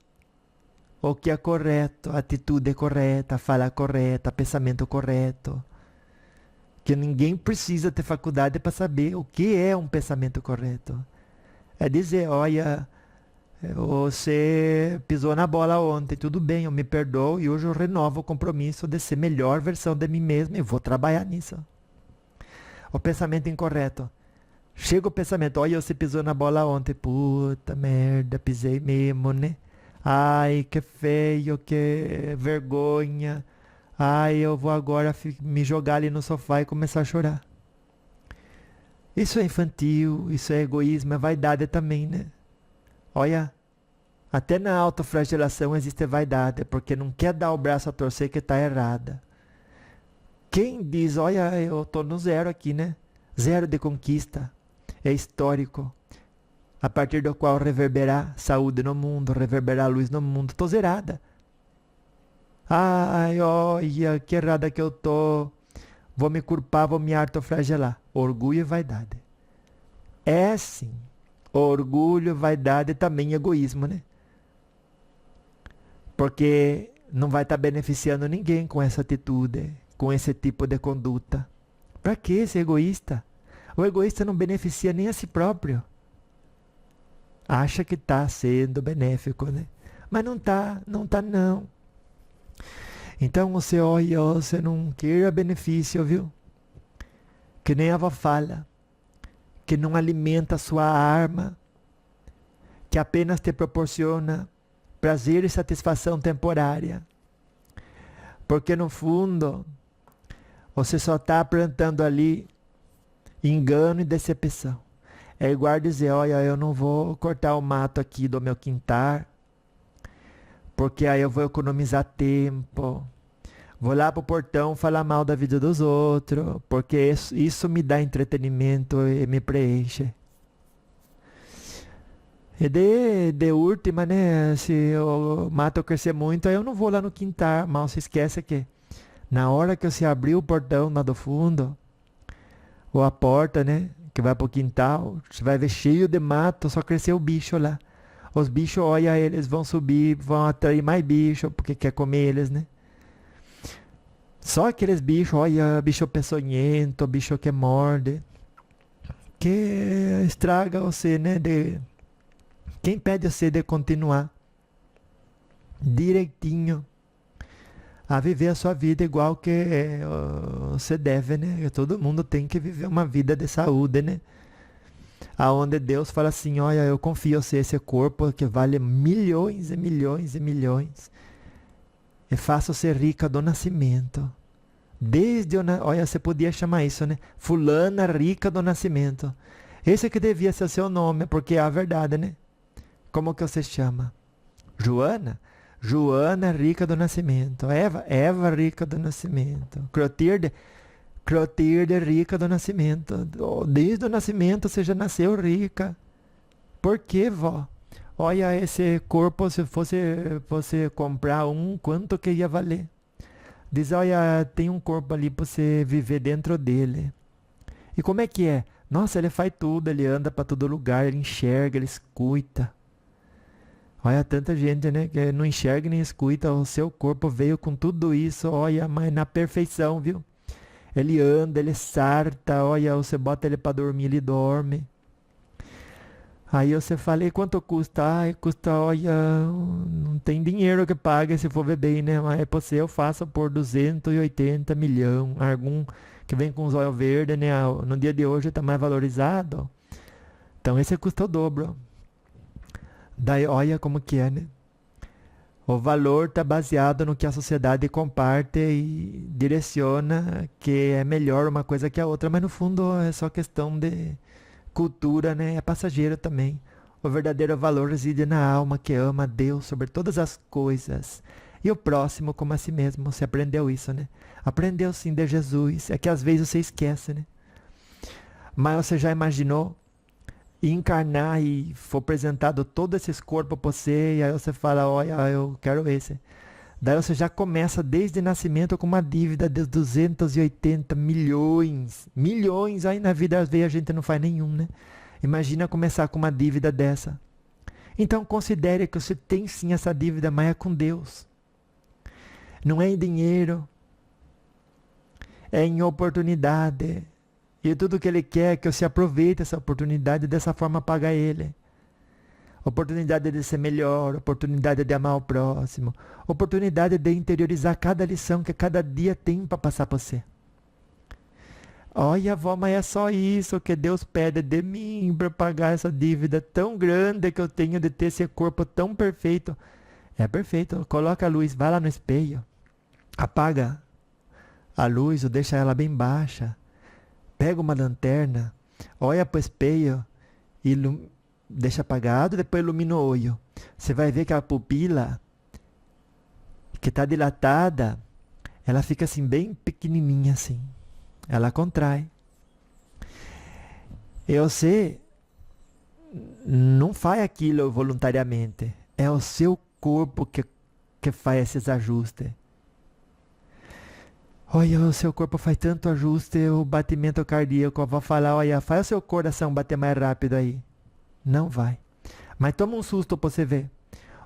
o que é correto, a atitude correta, a fala correta, pensamento correto. Que ninguém precisa ter faculdade para saber o que é um pensamento correto. É dizer, olha, você pisou na bola ontem, tudo bem, eu me perdoo e hoje eu renovo o compromisso de ser melhor versão de mim mesmo e vou trabalhar nisso. O pensamento incorreto. Chega o pensamento, olha, você pisou na bola ontem, puta merda, pisei mesmo, né? Ai, que feio, que vergonha. Ai, eu vou agora me jogar ali no sofá e começar a chorar. Isso é infantil, isso é egoísmo, é vaidade também, né? Olha, até na autoflagelação existe vaidade, porque não quer dar o braço a torcer que está errada. Quem diz, olha, eu tô no zero aqui, né? Zero de conquista. É histórico. A partir do qual reverberar saúde no mundo, reverberar luz no mundo. Tô zerada. Ai, olha, que errada que eu tô. Vou me culpar, vou me autoflagelar. Orgulho e vaidade. É sim. Orgulho, vaidade e também egoísmo, né? Porque não vai estar beneficiando ninguém com essa atitude, com esse tipo de conduta. Para que ser egoísta? O egoísta não beneficia nem a si próprio. Acha que está sendo benéfico, né? Mas não está, não está não. Então você olha, você não queira benefício, viu? Que nem a avó fala, que não alimenta a sua arma, que apenas te proporciona prazer e satisfação temporária. Porque no fundo, você só está plantando ali engano e decepção. É igual dizer, olha, eu não vou cortar o mato aqui do meu quintal, porque aí eu vou economizar tempo. Vou lá pro portão falar mal da vida dos outros, porque isso me dá entretenimento e me preenche. E de última, né, se o mato crescer muito, aí eu não vou lá no quintal. Mal se esquece que na hora que você abrir o portão lá do fundo, ou a porta, né, que vai pro quintal, você vai ver cheio de mato, só cresceu o bicho lá. Os bichos, olha, eles vão subir, vão atrair mais bicho, porque quer comer eles, né? Só aqueles bichos, olha, bicho peçonhento, bicho que morde, que estraga você, né? Quem pede você de continuar direitinho a viver a sua vida igual que você deve, né? Todo mundo tem que viver uma vida de saúde, né? Aonde Deus fala assim, olha, eu confio em você, esse corpo que vale milhões e milhões e milhões. E faço ser rica do nascimento. Olha, você podia chamar isso, né? Fulana rica do nascimento. Esse que devia ser o seu nome, porque é a verdade, né? Como que você chama? Joana? Joana rica do nascimento. Eva rica do nascimento. Clotilde rica do nascimento. Desde o nascimento você já nasceu rica. Por que, vó? Olha, esse corpo, se fosse você comprar quanto que ia valer? Diz, olha, tem um corpo ali para você viver dentro dele. E como é que é? Nossa, ele faz tudo, ele anda para todo lugar, ele enxerga, ele escuta. Olha, tanta gente, né, que não enxerga nem escuta, o seu corpo veio com tudo isso, olha, mas na perfeição, viu? Ele anda, ele sarta, olha, você bota ele para dormir, ele dorme. Aí você fala, e quanto custa? Ai, custa, olha, não tem dinheiro que pague se for ver bem, né? Mas você eu faço por 280 milhões. Algum que vem com os olhos verdes, né? No dia de hoje está mais valorizado. Então esse custa o dobro. Daí olha como que é, né? O valor está baseado no que a sociedade comparte e direciona que é melhor uma coisa que a outra. Mas no fundo é só questão de cultura, né? É passageiro também. O verdadeiro valor reside na alma que ama a Deus sobre todas as coisas e o próximo como a si mesmo. Você aprendeu isso, né? Aprendeu sim de Jesus. É que às vezes você esquece, né? Mas você já imaginou encarnar e for apresentado todos esses corpos para você e aí você fala, olha, eu quero esse. Daí você já começa desde nascimento com uma dívida de 280 milhões. Milhões, aí na vida às vezes a gente não faz nenhum, né? Imagina começar com uma dívida dessa. Então considere que você tem sim essa dívida, mas é com Deus. Não é em dinheiro. É em oportunidade. E tudo que Ele quer é que você aproveite essa oportunidade e dessa forma paga Ele. Oportunidade de ser melhor, oportunidade de amar o próximo, oportunidade de interiorizar cada lição que cada dia tem para passar para você. Olha, avó, mas é só isso que Deus pede de mim para pagar essa dívida tão grande que eu tenho de ter esse corpo tão perfeito. É perfeito, coloca a luz, vai lá no espelho, apaga a luz ou deixa ela bem baixa. Pega uma lanterna, olha para o espelho e deixa apagado, depois ilumina o olho. Você vai ver que a pupila que está dilatada ela fica assim, bem pequenininha assim. Ela contrai. E você não faz aquilo voluntariamente. É o seu corpo que faz esses ajustes. Olha, o seu corpo faz tanto ajuste, o batimento cardíaco. Eu vou falar, olha, faz o seu coração bater mais rápido aí. Não vai. Mas toma um susto pra você ver.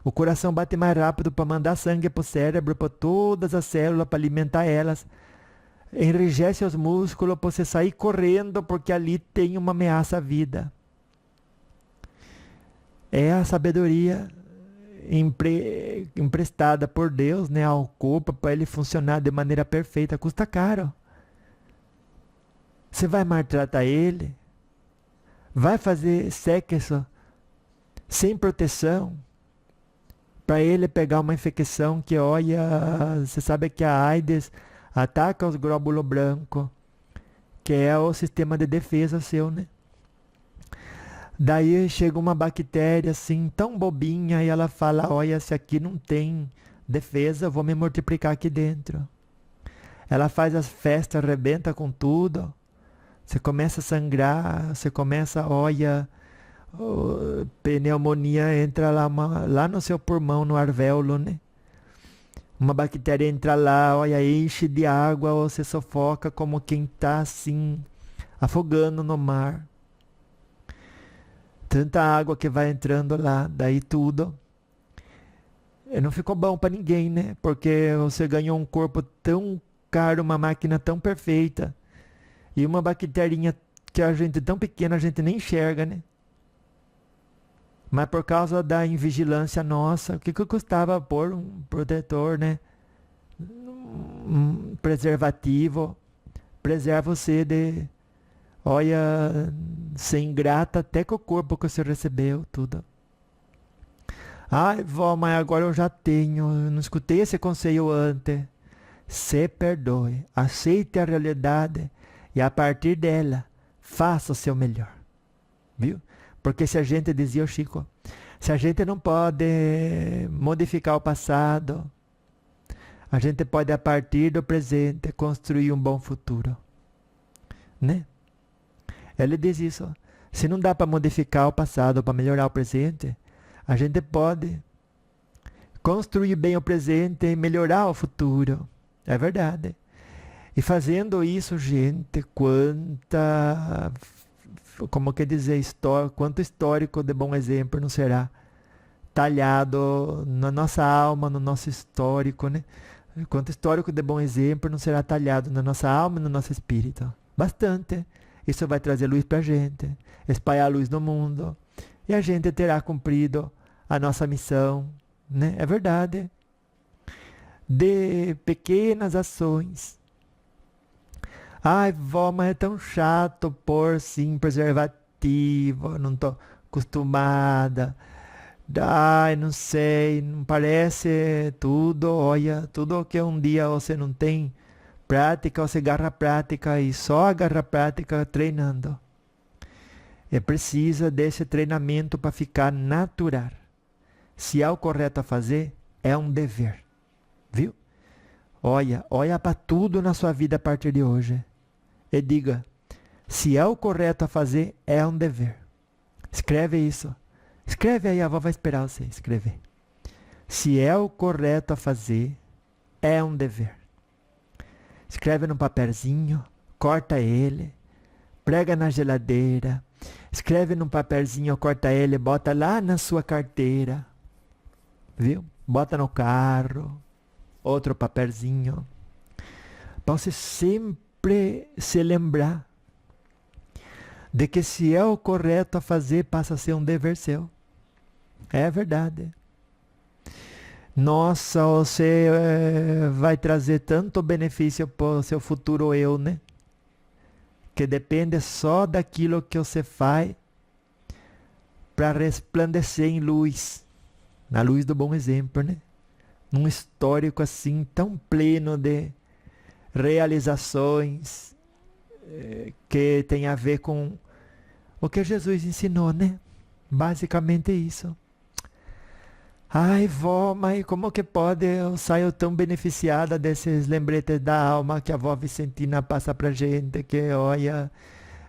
O coração bate mais rápido para mandar sangue pro cérebro, para todas as células, para alimentar elas. Enrijece os músculos para você sair correndo, porque ali tem uma ameaça à vida. É a sabedoria emprestada por Deus, né, ao corpo para ele funcionar de maneira perfeita. Custa caro. Você vai maltratar ele? Vai fazer sexo sem proteção para ele pegar uma infecção que, olha, você sabe que a AIDS ataca os glóbulos brancos, que é o sistema de defesa seu, né? Daí chega uma bactéria assim, tão bobinha, e ela fala, olha, se aqui não tem defesa, eu vou me multiplicar aqui dentro. Ela faz as festas, arrebenta com tudo. Você começa a sangrar, você começa, olha, pneumonia entra lá no seu pulmão, no alvéolo, né? Uma bactéria entra lá, olha, enche de água, ou você sufoca como quem está assim, afogando no mar. Tanta água que vai entrando lá, daí tudo. E não ficou bom para ninguém, né? Porque você ganhou um corpo tão caro, uma máquina tão perfeita. E uma bacterinha que a gente tão pequena, a gente nem enxerga, né? Mas por causa da invigilância nossa, o que custava pôr um protetor, né? Um preservativo. Preserva você de... Olha, ser ingrata até com o corpo que você recebeu, tudo. Ai, vó, mas agora eu já tenho. Eu não escutei esse conselho antes. Se perdoe, aceite a realidade e a partir dela, faça o seu melhor. Viu? Porque se a gente, dizia o Chico, se a gente não pode modificar o passado, a gente pode, a partir do presente, construir um bom futuro. Né? Ele diz isso. Se não dá para modificar o passado, para melhorar o presente, a gente pode construir bem o presente e melhorar o futuro. É verdade. E fazendo isso, gente, como quer dizer, quanto histórico de bom exemplo não será talhado na nossa alma, no nosso histórico, né? Quanto histórico de bom exemplo não será talhado na nossa alma e no nosso espírito. Bastante. Isso vai trazer luz para a gente, espalhar a luz no mundo. E a gente terá cumprido a nossa missão, né? É verdade. De pequenas ações. Ai, vó, mas é tão chato pôr, sim, preservativo. Não estou acostumada. Ai, não sei, não parece tudo. Olha, tudo que um dia você não tem prática, você agarra prática e só agarra prática treinando. É precisa desse treinamento para ficar natural. Se é o correto a fazer, é um dever. Viu? Olha para tudo na sua vida a partir de hoje. E diga, se é o correto a fazer, é um dever. Escreve isso. Escreve aí, a avó vai esperar você escrever. Se é o correto a fazer, é um dever. Escreve num papelzinho, corta ele, prega na geladeira, escreve num papelzinho, corta ele, bota lá na sua carteira, viu? Bota no carro, outro papelzinho, para você sempre se lembrar de que se é o correto a fazer, passa a ser um dever seu. É verdade. Nossa, você vai trazer tanto benefício para o seu futuro eu, né? Que depende só daquilo que você faz para resplandecer em luz. Na luz do bom exemplo, né? Num histórico assim tão pleno de realizações que tem a ver com o que Jesus ensinou, né? Basicamente isso. Ai, vó, mas como que pode? Eu saio tão beneficiada desses lembretes da alma que a vó Vicentina passa pra gente, que olha,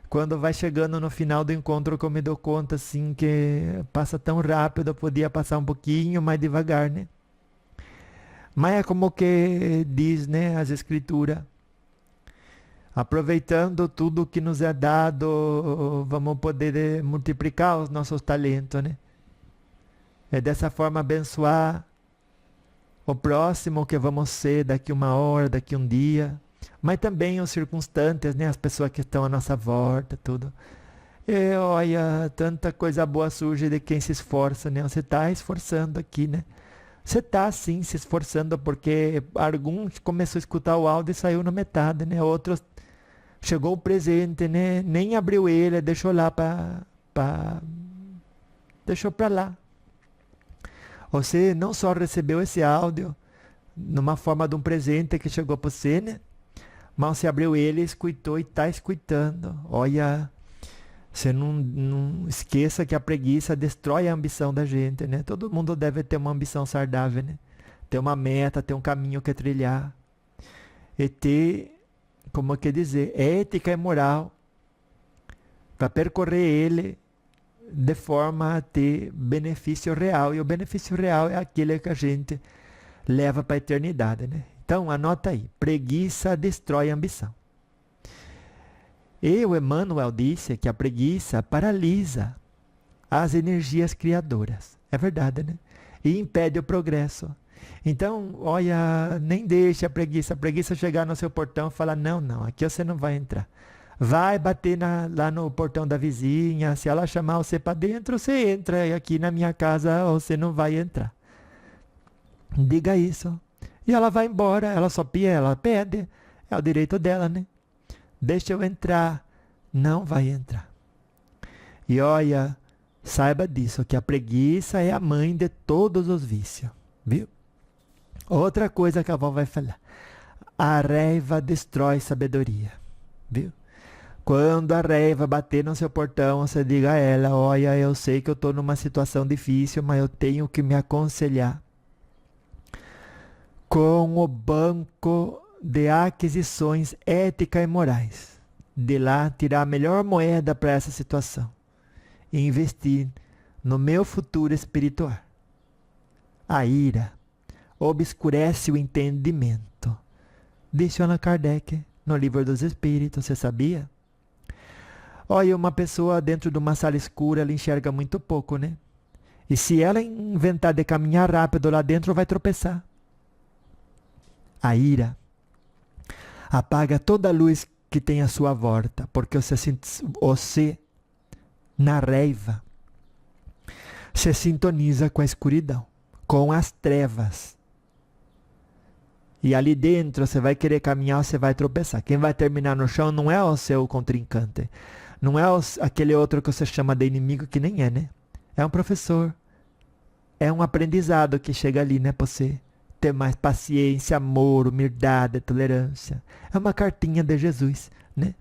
quando vai chegando no final do encontro que eu me dou conta, assim, que passa tão rápido, eu podia passar um pouquinho mais devagar, né? Mas é como que diz, né, as escrituras, aproveitando tudo que nos é dado, vamos poder multiplicar os nossos talentos, né? É dessa forma abençoar o próximo que vamos ser daqui uma hora, daqui um dia, mas também os circunstantes, né? As pessoas que estão à nossa volta, tudo. E olha, tanta coisa boa surge de quem se esforça, né? Você está esforçando aqui, né? Você está sim se esforçando porque alguns começou a escutar o áudio e saiu na metade, né? Outros chegou o presente, né? Nem abriu ele, deixou lá deixou para lá. Você não só recebeu esse áudio numa forma de um presente que chegou para você, né? Mas você abriu ele, escutou e está escutando. Olha, você não esqueça que a preguiça destrói a ambição da gente, né? Todo mundo deve ter uma ambição saudável, né? Ter uma meta, ter um caminho que trilhar. E ter, como quer dizer, ética e moral para percorrer ele de forma a ter benefício real. E o benefício real é aquele que a gente leva para a eternidade, né? Então, anota aí. Preguiça destrói a ambição. E o Emmanuel disse que a preguiça paralisa as energias criadoras. É verdade, né? E impede o progresso. Então, olha, nem deixe a preguiça chegar no seu portão e falar, não, aqui você não vai entrar. Vai bater lá no portão da vizinha, se ela chamar você para dentro, você entra, e aqui na minha casa você não vai entrar. Diga isso. E ela vai embora, ela pede, é o direito dela, né? Deixa eu entrar. Não vai entrar. E olha, saiba disso, que a preguiça é a mãe de todos os vícios, viu? Outra coisa que a avó vai falar. A raiva destrói sabedoria, viu? Quando a raiva bater no seu portão, você diga a ela, olha, eu sei que eu estou numa situação difícil, mas eu tenho que me aconselhar com o banco de aquisições éticas e morais. De lá, tirar a melhor moeda para essa situação e investir no meu futuro espiritual. A ira obscurece o entendimento, disse Allan Kardec no Livro dos Espíritos, você sabia? Olha, uma pessoa dentro de uma sala escura, ela enxerga muito pouco, né? E se ela inventar de caminhar rápido lá dentro, vai tropeçar. A ira apaga toda a luz que tem à sua volta, porque você na raiva, se sintoniza com a escuridão, com as trevas. E ali dentro você vai querer caminhar, você vai tropeçar. Quem vai terminar no chão não é o seu contrincante, não é aquele outro que você chama de inimigo, que nem é, né? É um professor, é um aprendizado que chega ali, né, para você ter mais paciência, amor, humildade, tolerância. É uma cartinha de Jesus, né?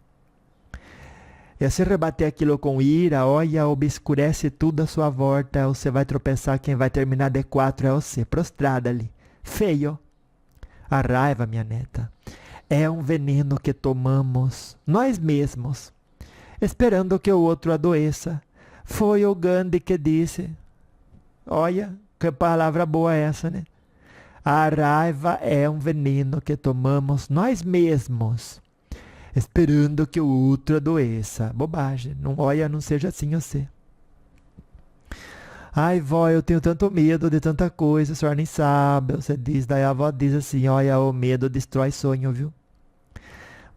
E se rebater aquilo com ira, olha, obscurece tudo à sua volta, você vai tropeçar, quem vai terminar de 4 é você, prostrada ali, feio. A raiva, minha neta, é um veneno que tomamos nós mesmos, esperando que o outro adoeça. Foi o Gandhi que disse, olha, que palavra boa essa, né? A raiva é um veneno que tomamos nós mesmos, esperando que o outro adoeça. Bobagem. Não, olha, não seja assim você. Ai, vó, eu tenho tanto medo de tanta coisa, a senhora nem sabe. Você diz, daí a avó diz assim, olha, o medo destrói sonho, viu?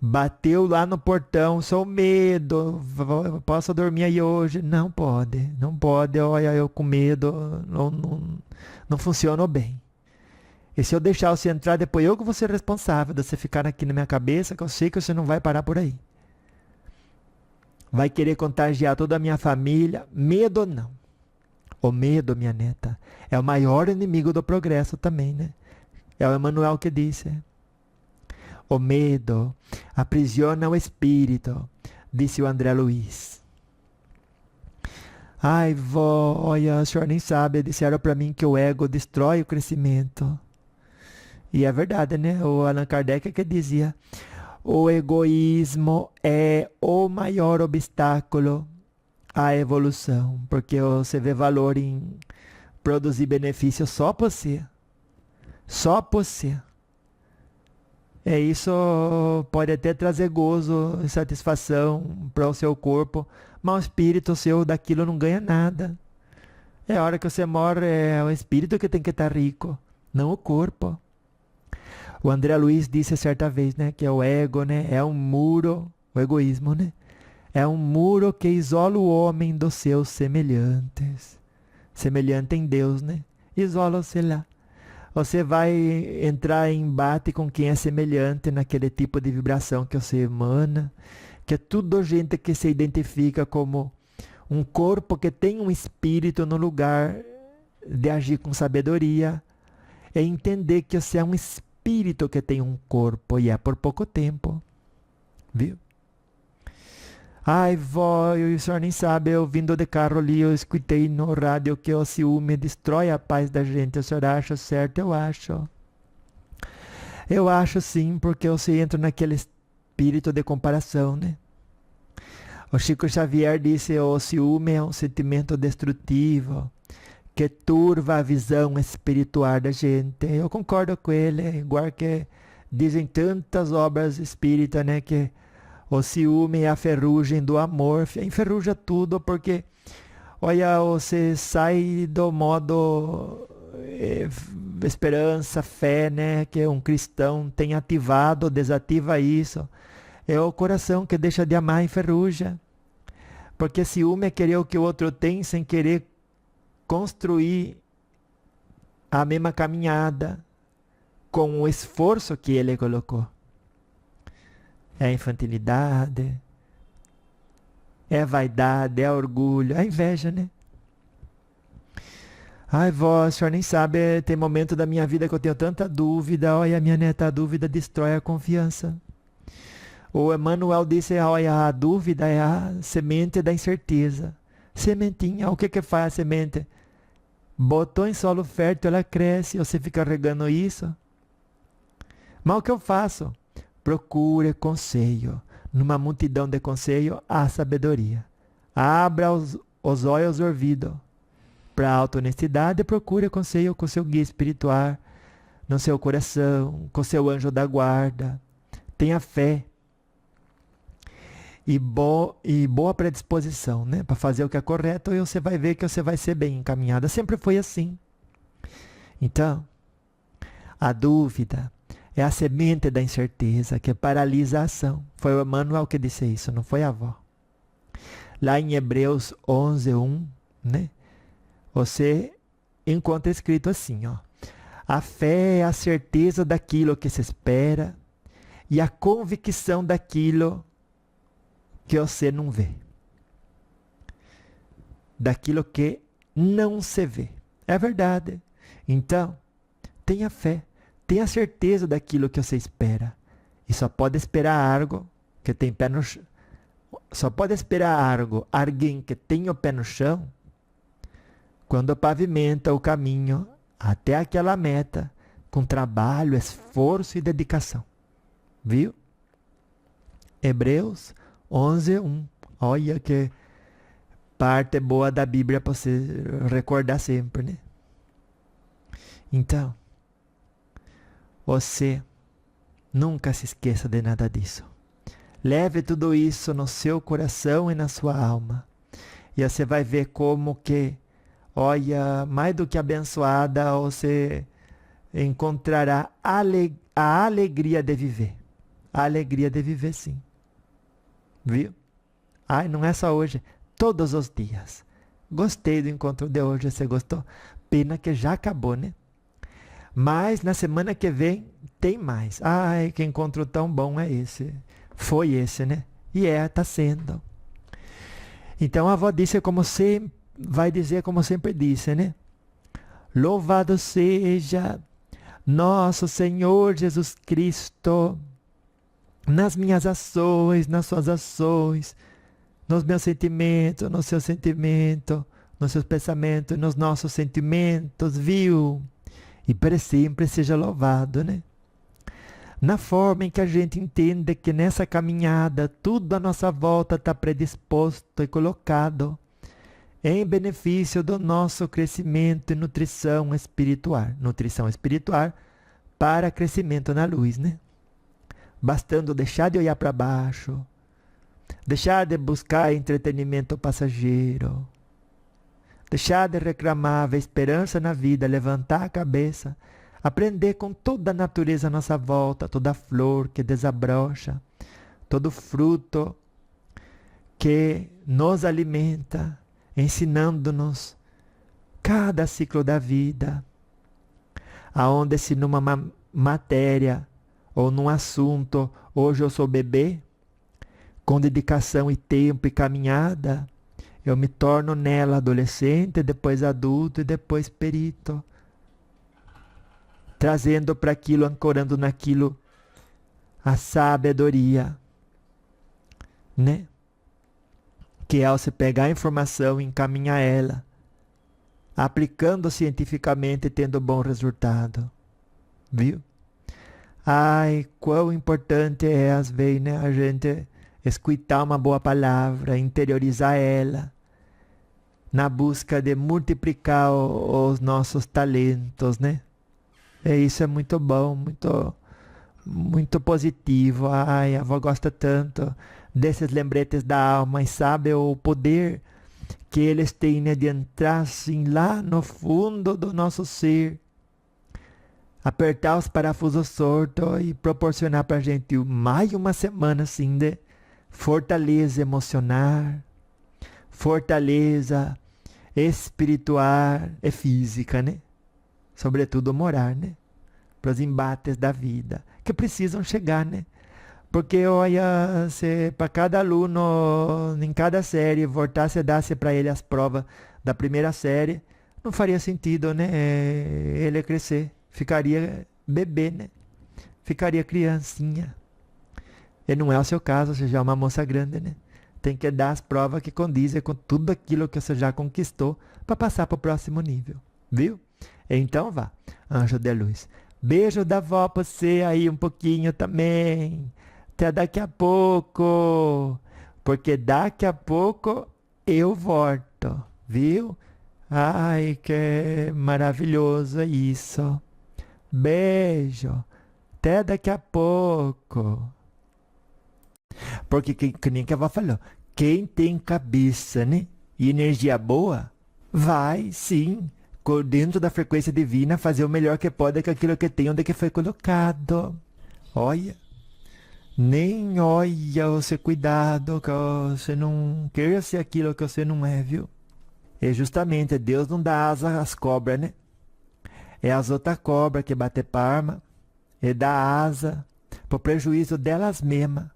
Bateu lá no portão, sou medo, posso dormir aí hoje? Não pode, olha, eu com medo, não funciono bem. E se eu deixar você entrar, depois eu que vou ser responsável de você ficar aqui na minha cabeça, que eu sei que você não vai parar por aí. Vai querer contagiar toda a minha família. Medo não. O medo, minha neta, é o maior inimigo do progresso também, né? É o Emmanuel que disse. O medo aprisiona o espírito, disse o André Luiz. Ai, vó, olha, o senhor nem sabe, disseram para mim que o ego destrói o crescimento. E é verdade, né? O Allan Kardec que dizia, o egoísmo é o maior obstáculo à evolução, porque você vê valor em produzir benefício só por você. Só por você. Isso pode até trazer gozo e satisfação para o seu corpo, mas o espírito seu daquilo não ganha nada. É a hora que você morre, é o espírito que tem que estar rico, não o corpo. O André Luiz disse certa vez, né, que o ego, né, é um muro, o egoísmo, né, é um muro que isola o homem dos seus semelhantes. Semelhante em Deus, né? Isola-se lá. Você vai entrar em embate com quem é semelhante naquele tipo de vibração que você emana, que é tudo gente que se identifica como um corpo que tem um espírito no lugar de agir com sabedoria, é entender que você é um espírito que tem um corpo e é por pouco tempo, viu? Ai, vó, o senhor nem sabe, eu vindo de carro ali, eu escutei no rádio que o ciúme destrói a paz da gente. O senhor acha certo? Eu acho. Eu acho sim, porque você entra naquele espírito de comparação, né? O Chico Xavier disse, o ciúme é um sentimento destrutivo, que turva a visão espiritual da gente. Eu concordo com ele, igual que dizem tantas obras espíritas, né, que o ciúme é a ferrugem do amor, enferruja tudo, porque, olha, você sai do modo esperança, fé, né, que um cristão tem ativado, desativa isso. É o coração que deixa de amar, enferruja. Porque ciúme é querer o que o outro tem sem querer construir a mesma caminhada com o esforço que ele colocou. É infantilidade, é vaidade, é orgulho, é inveja, né? Ai, vó, a senhora nem sabe, tem momento da minha vida que eu tenho tanta dúvida. Olha, minha neta, a dúvida destrói a confiança. O Emmanuel disse, olha, a dúvida é a semente da incerteza. Sementinha, o que faz a semente? Botou em solo fértil, ela cresce, você fica regando isso. Mas o que eu faço? Procure conselho. Numa multidão de conselho, há sabedoria. Abra os olhos, os ouvidos. Para a auto-honestidade, procure conselho com seu guia espiritual, no seu coração, com seu anjo da guarda. Tenha fé. E boa predisposição, né? Para fazer o que é correto, e você vai ver que você vai ser bem encaminhada. Sempre foi assim. Então, a dúvida é a semente da incerteza que paralisa a ação. Foi o Emmanuel que disse isso, não foi a avó. Lá em Hebreus 11:1, né? Você encontra escrito assim, ó. A fé é a certeza daquilo que se espera e a convicção daquilo que você não vê. Daquilo que não se vê. É verdade. Então, tenha fé. Tenha certeza daquilo que você espera. E só pode esperar algo que tem pé no chão. Só pode esperar algo, alguém que tem o pé no chão, quando pavimenta o caminho até aquela meta, com trabalho, esforço e dedicação. Viu? Hebreus 11:1. Olha que parte boa da Bíblia para você recordar sempre, né? Então, você nunca se esqueça de nada disso. Leve tudo isso no seu coração e na sua alma. E você vai ver como que, olha, mais do que abençoada, você encontrará a alegria de viver. A alegria de viver, sim. Viu? Ai, não é só hoje. Todos os dias. Gostei do encontro de hoje. Você gostou? Pena que já acabou, né? Mas na semana que vem tem mais. Ai, que encontro tão bom é esse. Foi esse, né? E tá sendo. Então a avó disse como sempre, vai dizer como sempre disse, né? Louvado seja nosso Senhor Jesus Cristo, nas minhas ações, nas suas ações, nos meus sentimentos, no seu sentimento, nos seus pensamentos, nos nossos sentimentos, viu? E para sempre seja louvado, né? Na forma em que a gente entende que nessa caminhada tudo à nossa volta está predisposto e colocado em benefício do nosso crescimento e nutrição espiritual. Nutrição espiritual para crescimento na luz, né? Bastando deixar de olhar para baixo, deixar de buscar entretenimento passageiro, deixar de reclamar, ver esperança na vida, levantar a cabeça, aprender com toda a natureza à nossa volta, toda flor que desabrocha, todo fruto que nos alimenta, ensinando-nos cada ciclo da vida, aonde se numa matéria ou num assunto, hoje eu sou bebê, com dedicação e tempo e caminhada, eu me torno nela adolescente, depois adulto e depois perito, trazendo para aquilo, ancorando naquilo a sabedoria, né? Que ao se pegar a informação, encaminhar ela, aplicando cientificamente e tendo bom resultado, viu? Ai, quão importante é às vezes, né, a gente escutar uma boa palavra, interiorizar ela, na busca de multiplicar os nossos talentos, né? E isso é muito bom, muito positivo. Ai, a avó gosta tanto desses lembretes da alma e sabe o poder que eles têm, né, de entrar assim lá no fundo do nosso ser, apertar os parafusos sortos e proporcionar pra gente mais uma semana assim de fortaleza emocional, fortaleza espiritual e física, né? Sobretudo moral, né? Para os embates da vida, que precisam chegar, né? Porque, olha, se para cada aluno, em cada série, voltasse a dar-se para ele as provas da primeira série, não faria sentido, né? Ele crescer, ficaria bebê, né? Ficaria criancinha. E não é o seu caso, você já é uma moça grande, né? Tem que dar as provas que condizem com tudo aquilo que você já conquistou para passar para o próximo nível, viu? Então vá, anjo de luz. Beijo da vó pra você aí um pouquinho também. Até daqui a pouco. Porque daqui a pouco eu volto, viu? Ai, que maravilhoso isso. Beijo. Até daqui a pouco. Porque, que nem que a avó falou, quem tem cabeça, né? E energia boa, vai sim, dentro da frequência divina, fazer o melhor que pode com aquilo que tem, onde que foi colocado. Olha, nem olha você, cuidado, que você não queira ser aquilo que você não é, viu? E justamente, Deus não dá asa às cobras, né? É as outras cobras que bate palma e dá asa pro prejuízo delas mesmas.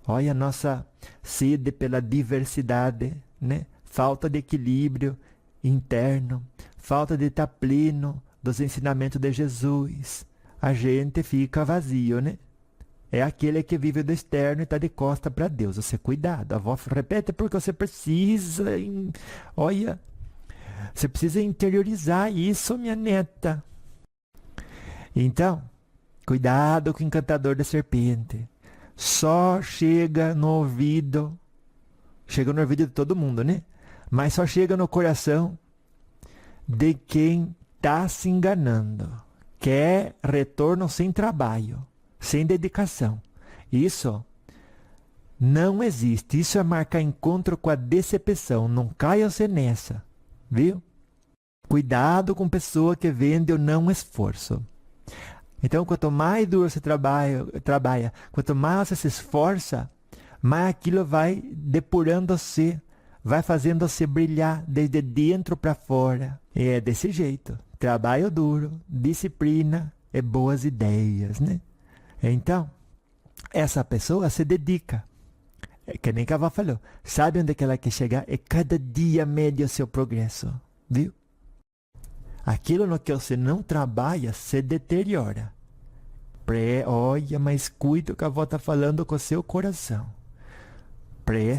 Olha a nossa sede pela diversidade, né? Falta de equilíbrio interno, falta de estar pleno dos ensinamentos de Jesus. A gente fica vazio, né? É aquele que vive do externo e está de costa para Deus. Você cuidado, a avó repete porque você precisa, olha, você precisa interiorizar isso, minha neta. Então, cuidado com o encantador da serpente. Só chega no ouvido de todo mundo, né? Mas só chega no coração de quem está se enganando, quer retorno sem trabalho, sem dedicação. Isso não existe. Isso é marcar encontro com a decepção. Não caia-se nessa, viu? Cuidado com pessoa que vende o não esforço. Então, quanto mais duro você trabalha, quanto mais você se esforça, mais aquilo vai depurando você, vai fazendo você brilhar desde dentro para fora. E é desse jeito. Trabalho duro, disciplina e boas ideias, né? Então, essa pessoa se dedica. É que nem que a avó falou. Sabe onde que ela quer chegar? E cada dia mede o seu progresso, viu? Aquilo no que você não trabalha se deteriora. Olha, mas cuide o que a avó está falando com o seu coração.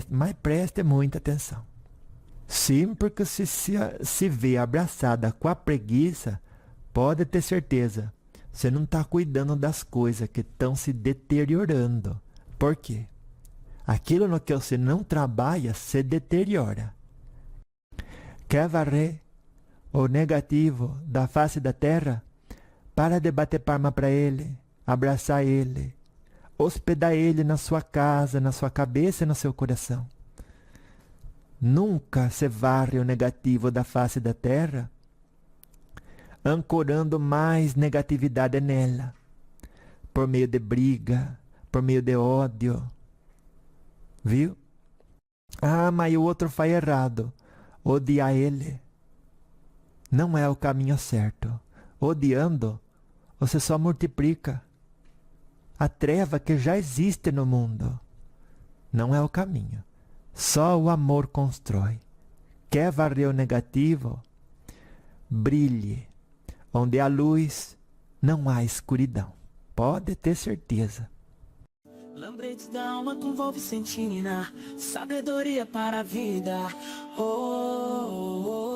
Mas preste muita atenção. Sim, porque se vê abraçada com a preguiça, pode ter certeza, você não está cuidando das coisas que estão se deteriorando. Por quê? Aquilo no que você não trabalha se deteriora. Quer varrer o negativo da face da terra? Para de bater palma para ele, abraçar ele, hospedar ele na sua casa, na sua cabeça e no seu coração. Nunca se varre o negativo da face da terra, ancorando mais negatividade nela, por meio de briga, por meio de ódio. Viu? Ah, mas o outro faz errado. Odiar ele não é o caminho certo. Odiando, você só multiplica a treva que já existe no mundo. Não é o caminho. Só o amor constrói. Quer varrer o negativo? Brilhe. Onde há luz, não há escuridão. Pode ter certeza. Lembretes da alma com Vó Vicentina, sabedoria para a vida. Oh, oh, oh.